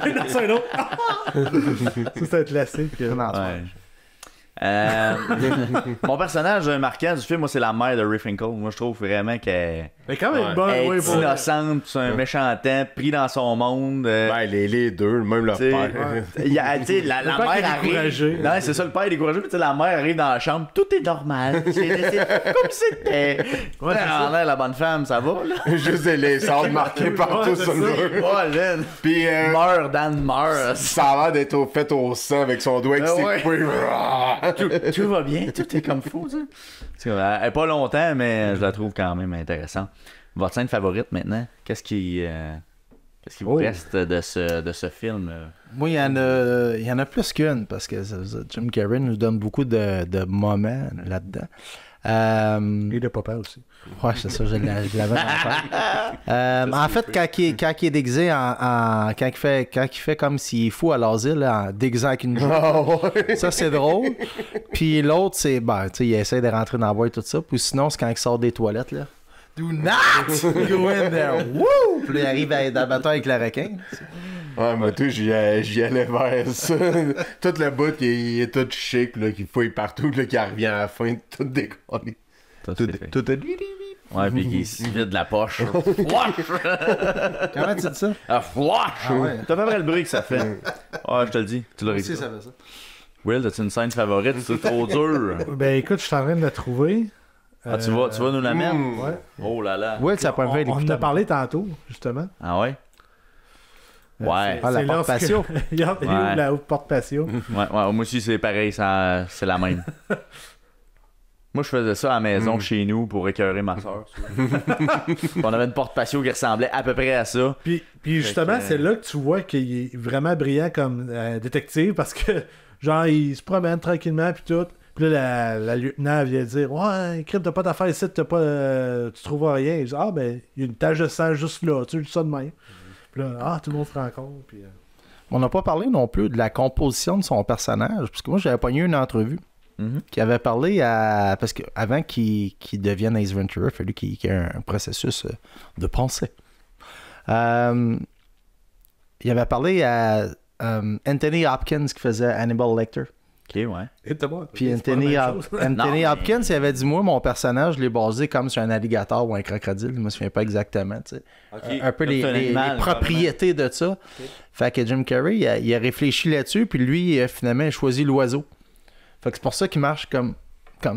Il lance un autre. Ça, c'est un classique. Ouais. Mon personnage marquant du film, moi, c'est la mère de Riffenkill. Moi, je trouve vraiment qu'elle Mais quand même bonne, est oui, innocente, c'est un méchant temps, pris dans son monde. Ben, les deux, même leur T'sais, père. La père mère qui est arrive. découragé. Non, c'est ça, le père est découragé, mais la mère arrive dans la chambre, tout est normal. C'est comme c'était. Ouais, c'est ça. La bonne femme, ça va, là. Juste les sortes marquées partout Ouais, sur c'est le ça. mur. Oh, Lynn. Puis, Meurt, Dan meurt. ça a l'air d'être fait au sang avec son doigt qui s'est Ouais. coupé. Tout va bien, tout est comme fou, tu sais. Elle est pas longtemps, mais je la trouve quand même intéressante. Votre scène favorite maintenant, qu'est-ce qui vous reste de ce film? Moi, il y en a plus qu'une, parce que Jim Carrey nous donne beaucoup de moments là-dedans. Et de papa aussi. Ouais, c'est ça, je l'avais dans le tête. En fait, quand il est déguisé quand il fait comme s'il est fou à l'asile, en déguisé avec une jupe. Ça, c'est drôle. Puis l'autre, c'est, tu sais, il essaie de rentrer dans la boîte et tout ça. Puis sinon, c'est quand il sort des toilettes, là. Do not go in there. Woo! Puis là, il arrive dans la bataille avec le requin. Ouais, mais toi, j'y allais vers ça. Tout le bout, il est tout chic, là, qui fouille partout, là, qui revient à la fin, tout décollé. Tout est... Ouais, pis qui se vide la poche. Comment tu dis ça? Flash! T'as pas vrai le bruit que ça fait. Ouais, je te le dis. Tu l'aurais Si, dit. ça fait ça. Will, t'as-tu une scène favorite? C'est trop dur. Ben écoute, je suis en train de la trouver. Tu vas nous la mettre? Ouais. Oh là là. Will, ça peut me faire On en a parlé tantôt, justement. Ah ouais? Ouais. Ah, la C'est porte lorsque- patio. Il ouvre Ouais. la haute porte patio. Ouais, moi aussi, c'est pareil, c'est la même. Moi, je faisais ça à la maison chez nous pour écœurer ma soeur. On avait une porte patio qui ressemblait à peu près à ça. Puis justement, que- c'est là que tu vois qu'il est vraiment brillant comme détective parce que, genre, il se promène tranquillement, puis tout. Puis là, la lieutenant vient dire ouais, crime, t'as pas d'affaires ici, tu trouves rien. Il dit ben, il y a une tache de sang juste là, tu le dis ça de même. Puis là, tout le monde se rend compte. Puis, On n'a pas parlé non plus de la composition de son personnage, parce que moi, j'avais pogné une entrevue qui avait parlé à... Parce qu'avant qu'il devienne Ace Ventura, il a fallu qu'il y ait un processus de pensée. Il avait parlé à Anthony Hopkins qui faisait Hannibal Lecter. Ok, ouais. et t'as bon, Puis c'est pas la même chose. Anthony Non, mais- Hopkins, il avait dit, moi, mon personnage, je l'ai basé comme sur un alligator ou un crocodile. Je me souviens pas exactement, tu sais. Un peu les propriétés de ça. Fait que Jim Carrey, il a réfléchi là-dessus, puis lui, finalement, il a choisi l'oiseau. Fait que c'est pour ça qu'il marche comme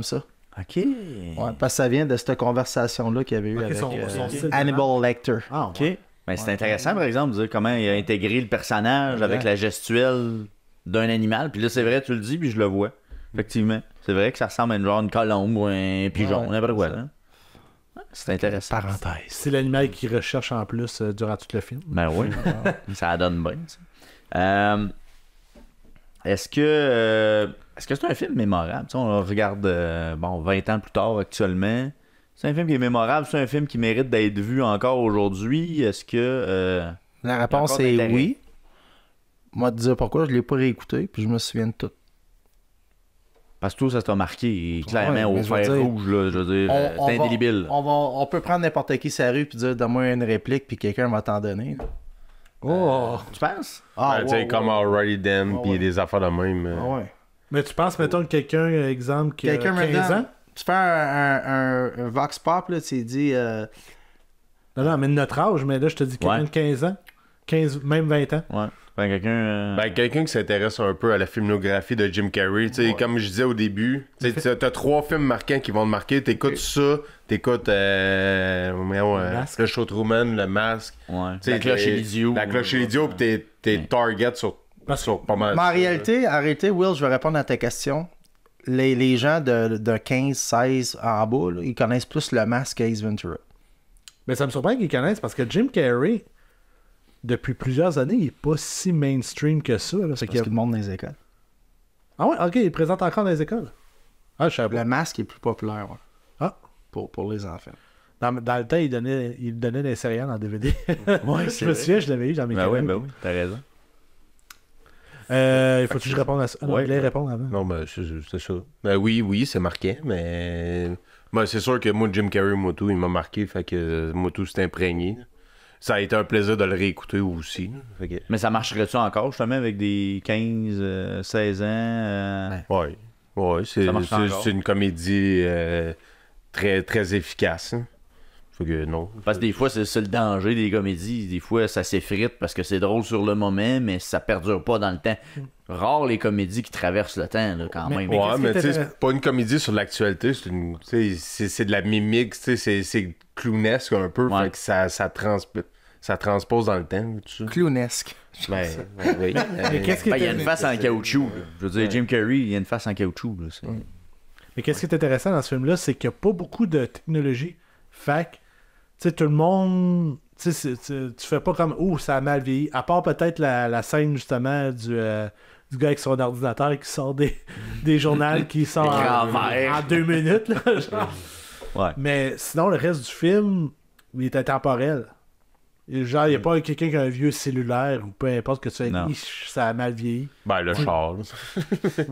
ça. Ok. Ouais, parce que ça vient de cette conversation-là qu'il y avait eu Ok, avec son style de Hannibal Lecter. Ah, Ok. ouais. Ben, c'est intéressant, par exemple, de dire comment il a intégré le personnage avec la gestuelle d'un animal. Puis là, c'est vrai, tu le dis, puis je le vois. Effectivement. C'est vrai que ça ressemble à une colombe ou un pigeon, Ouais, n'importe quoi. c'est ça. Hein? Ouais, c'est intéressant. Parenthèse. C'est l'animal qu'il recherche en plus durant tout le film. Ben oui, ça donne bien. Ça. Est-ce que c'est un film mémorable? Tu sais, on regarde 20 ans plus tard actuellement. C'est un film qui est mémorable, c'est un film qui mérite d'être vu encore aujourd'hui. Est-ce que La réponse encore est d'intérêt. oui. Moi, te dire pourquoi, je l'ai pas réécouté, puis je me souviens de tout. Parce que toi, ça t'a marqué, et clairement, Ouais, au mais je veux fer dire, rouge, là, je veux dire, c'est indélébile. On peut prendre n'importe qui sur la rue puis dire donne-moi une réplique puis quelqu'un va t'en donner. Oh! Tu penses? Tu sais, comme Already Done, puis ouais. des affaires de même. Ah ouais. Mais tu penses, mettons, que quelqu'un, exemple, qui a Quelqu'un 15 maintenant, ans? tu fais un Vox Pop, là, tu dis Non, mais de notre âge, mais là, je te dis quelqu'un Ouais. de 15 ans. 15, même 20 ans. Ouais. Ben, quelqu'un... Quelqu'un qui s'intéresse un peu à la filmographie de Jim Carrey, tu sais, comme je disais au début, tu sais, t'as 3 films marquants qui vont te marquer, t'écoutes ça, t'écoutes Masque. Le Show Truman, Le Masque, ouais. tu sais, La cloche et l'idiot. La Cloche et l'idiot, pis t'es target sur pas mal. Mais en réalité, arrêtez, Will, je vais répondre à ta question. Les gens de 15, 16 en bas, là, ils connaissent plus le masque qu'Ace Ventura. Mais ça me surprend qu'ils connaissent parce que Jim Carrey, depuis plusieurs années, il est pas si mainstream que ça. Là. Parce qu'il monte dans les écoles. Ah ouais, ok, il présente encore dans les écoles. Ah, je savais pas. Le masque est plus populaire ouais, Ah. pour les enfants. Dans le temps, il donnait des céréales en DVD. Ouais, Je me souviens, je l'avais eu dans mes Ben oui, cadeaux. ben oui, t'as raison. Il faut que je réponde à ça. Ah non, Ouais. je voulais répondre avant. Non, ben, c'est ça. Ben oui, c'est marqué, mais. Ben, c'est sûr que moi, Jim Carrey, Moto, il m'a marqué, fait que Moto s'est imprégné. Ça a été un plaisir de le réécouter aussi. Là. Fait que... Mais ça marcherait-tu encore, justement, avec des 15, 16 ans? Ouais, Ça marche encore. c'est une comédie très, très efficace. Hein. Fait que non. Parce que des fois, c'est ça le danger des comédies. Des fois, ça s'effrite parce que c'est drôle sur le moment, mais ça perdure pas dans le temps. Rare les comédies qui traversent le temps, là, quand même. mais Ouais, qu'est-ce mais qui tu sais, était- c'est pas une comédie sur l'actualité, c'est de la mimique, tu sais, c'est clownesque un peu, Ouais. fait que ça transpose dans le temps, tout ça. Clownesque. Ben, oui. Mais qu'est-ce qui Ben, il y a était- une face en caoutchouc. Là. Je veux dire, Jim Carrey, il y a une face en caoutchouc. Là, c'est... Mais qu'est-ce qui est intéressant dans ce film-là, c'est qu'il n'y a pas beaucoup de technologie. Fait que, tu sais, tout le monde. Tu sais, tu fais pas comme. Oh, ça a mal vieilli. À part peut-être la scène, justement, du gars avec son ordinateur qui sort des journaux qui sort en 2 minutes. Là, genre. Ouais. Mais sinon, le reste du film, il est intemporel. Et genre, il n'y a pas quelqu'un qui a un vieux cellulaire ou peu importe que tu Non. aies ça a mal vieilli. Ben, le char, là.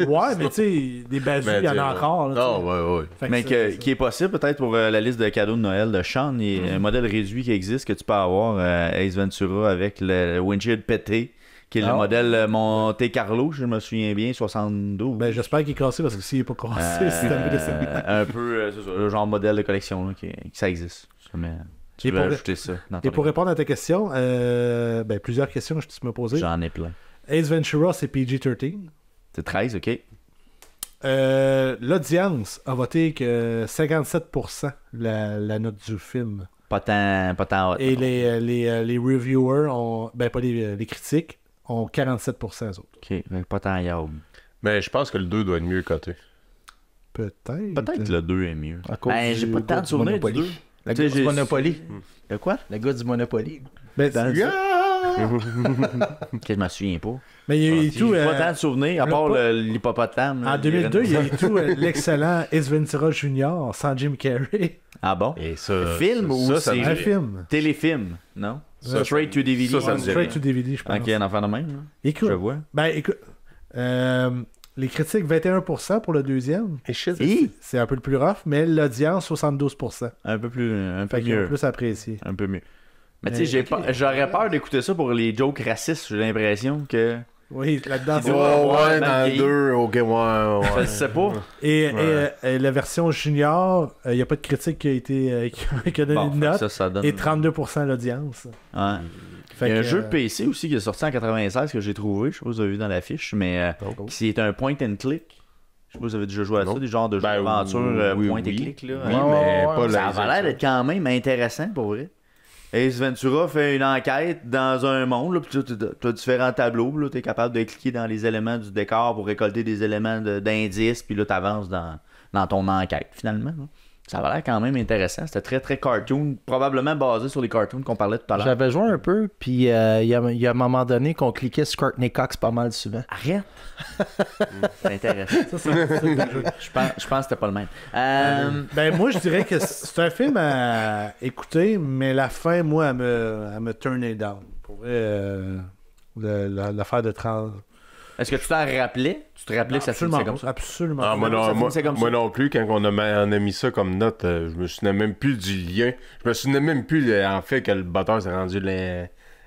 Ouais, mais tu sais, des bazous, Ben, il y en tu sais, a encore. Là, tu sais. Ah, ouais. Fait que Mais ça- qui est possible peut-être pour la liste de cadeaux de Noël de Sean. Il y a un modèle réduit qui existe que tu peux avoir Ace Ventura avec le windshield pété, qui est le Ah. modèle Monte Carlo, je me souviens bien, 72. Ben, j'espère qu'il est cassé parce que s'il n'est pas cassé, c'est un peu décevant. un peu, c'est ça, le genre modèle de collection là, qui ça existe. Mais tu Et peux pour- ajouter ça dans Et ton pour répondre à ta question, plusieurs questions que tu m'as posées. J'en ai plein. Ace Ventura, c'est PG-13. C'est 13, ok. L'audience a voté que 57% la note du film. Pas tant hot. Et les reviewers ont. Ben, pas les critiques, ont 47% eux autres. Ok, fait que pas tant yab. Mais je pense que le 2 doit être mieux coté. Peut-être. Peut-être que le 2 est mieux. À cause Ben, j'ai du- pas tant de du souvenirs du Monopoly. 2. Le Tu gars sais, du j'ai- Monopoly. De quoi? Le gars du Monopoly. Ben, Dans- yeah! Que je me souviens pas. Mais il y a eu tout. J'ai pas tant de souvenirs, à le part pas- l'hippopotame. là, En 2002, il y a eu tout l'excellent Ace Ventura Jr. sans Jim Carrey. Ah bon? Et ça. Film ou ça, série? me Un dit- film. Téléfilm, non? Ça, Straight to DVD. ça me dit Straight rien. to DVD, je pense. Ok, un enfant de même. là. Écoute, Je vois. ben, écoute, les critiques 21% pour le deuxième. Et shit. Hi! C'est un peu le plus rough, mais l'audience 72%. Un peu Fait qu'ils ont mieux. plus apprécié. Un peu mieux. Mais tu Mais, sais, ok. j'aurais peur d'écouter ça pour les jokes racistes. J'ai l'impression que. Oui, là-dedans, C'est c'est drôle. Oh, ouais, mal dans le vieilli. 2, ok, ouais. Je sais pas. Et la version junior, il n'y a pas de critique qui a été qui a donné Bon, une note. ça donne. Et 32% l'audience. Ouais. Fait Il y a un que, jeu de PC aussi qui est sorti en 96 que j'ai trouvé. Je sais pas si vous avez vu dans l'affiche, mais qui est un point and click. Je sais pas si vous avez déjà joué à ça, Non. des genres de jeux Ben, d'aventure oui, point oui. and click. Là. Oui, Ouais. mais ouais, pas Ça laser, a l'air ça. d'être quand même intéressant pour vrai. Ace Ventura fait une enquête dans un monde, là, puis tu as différents tableaux, tu es capable de cliquer dans les éléments du décor pour récolter des éléments d'indices, puis là tu avances dans ton enquête finalement. Là. Ça avait l'air quand même intéressant. C'était très très cartoon, probablement basé sur les cartoons qu'on parlait tout à l'heure. J'avais joué un peu, puis il y a un moment donné qu'on cliquait sur Courtney Cox pas mal souvent. Arrête! C'est intéressant. ça, c'est le jeu. Je pense que c'était pas le même. Ben, moi, je dirais que c'est un film à écouter, mais la fin, moi, elle me turn it down. Pour vrai, l'affaire de Est-ce que tu t'en rappelais? Tu te rappelais que ça finissait comme ça? Absolument. Ah, moi, ça non, finissait comme ça. moi non plus, quand on a mis ça comme note, je me souvenais même plus du lien. Je me souvenais même plus, en fait, que le batteur s'est rendu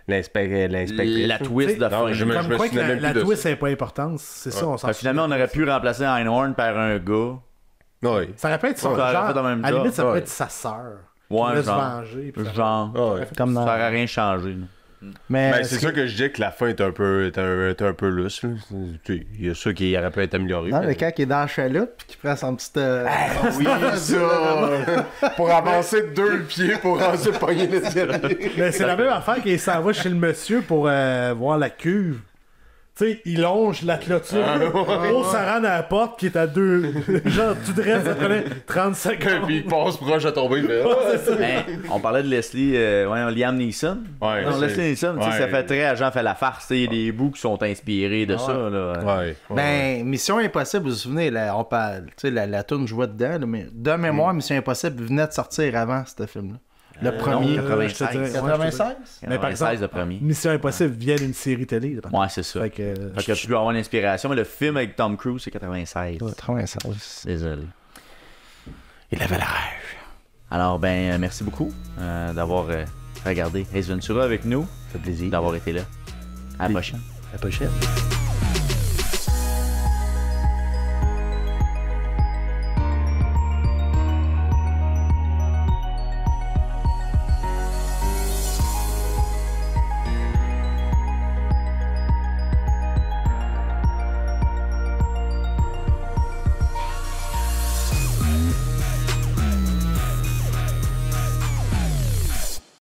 l'inspectrice. La twist de Non, fin. je me Comme quoi que souvenais même la plus de twist ça. n'a pas d'importance. C'est ça, on s'en Fait que finalement, on aurait pu remplacer Einhorn par un gars. Oui. Ça aurait pu être son Ouais, ça aurait genre. fait le même À la job. limite, ça pourrait Ouais. être sa sœur. Ouais, Qui voulait se genre. venger. puis ça- Genre. Ah ouais. Comme dans... Ça aurait rien changé. là. Mais Ben, c'est sûr que je dis que la fin est un peu lousse. Là. Tu sais, il y a ça qui aurait pu être amélioré. Non, mais- le gars qui est dans la chaloupe puis qui prend son petit... Oui, ça! Pour avancer de 2 pieds pour ensuite pogner les escalier. Mais c'est la même affaire qu'il s'en va chez le monsieur pour voir la cuve. Tu sais, il longe la clôture pour se rendre à la porte qui est à 2. Genre, tout droit, ça prenait 30 secondes. Puis il passe proche à tomber. Il fait, Mais on parlait de Leslie, Liam Neeson. Ouais, Non, c'est- Leslie Neeson, tu sais, ouais. ça fait très agent fait la farce. Il y a des bouts qui sont inspirés de ça. Là. Ouais. Ben, Mission Impossible, vous vous souvenez, là, on parle, tu sais, la toune jouait dedans, là, mais de mémoire, Mission Impossible venait de sortir avant ce film-là. Le premier. non, 96. je te dirais, 96? Mais par exemple, le premier. Mission Impossible vient d'une série télé. là. Ouais, c'est ça. Fait que, Fait que tu dois avoir une inspiration, mais le film avec Tom Cruise, c'est 96. 96. Désolé. Il avait la rage. Alors, ben, merci beaucoup d'avoir regardé Ace Ventura avec nous. Ça fait plaisir. D'avoir été là. À la prochaine. La pochette.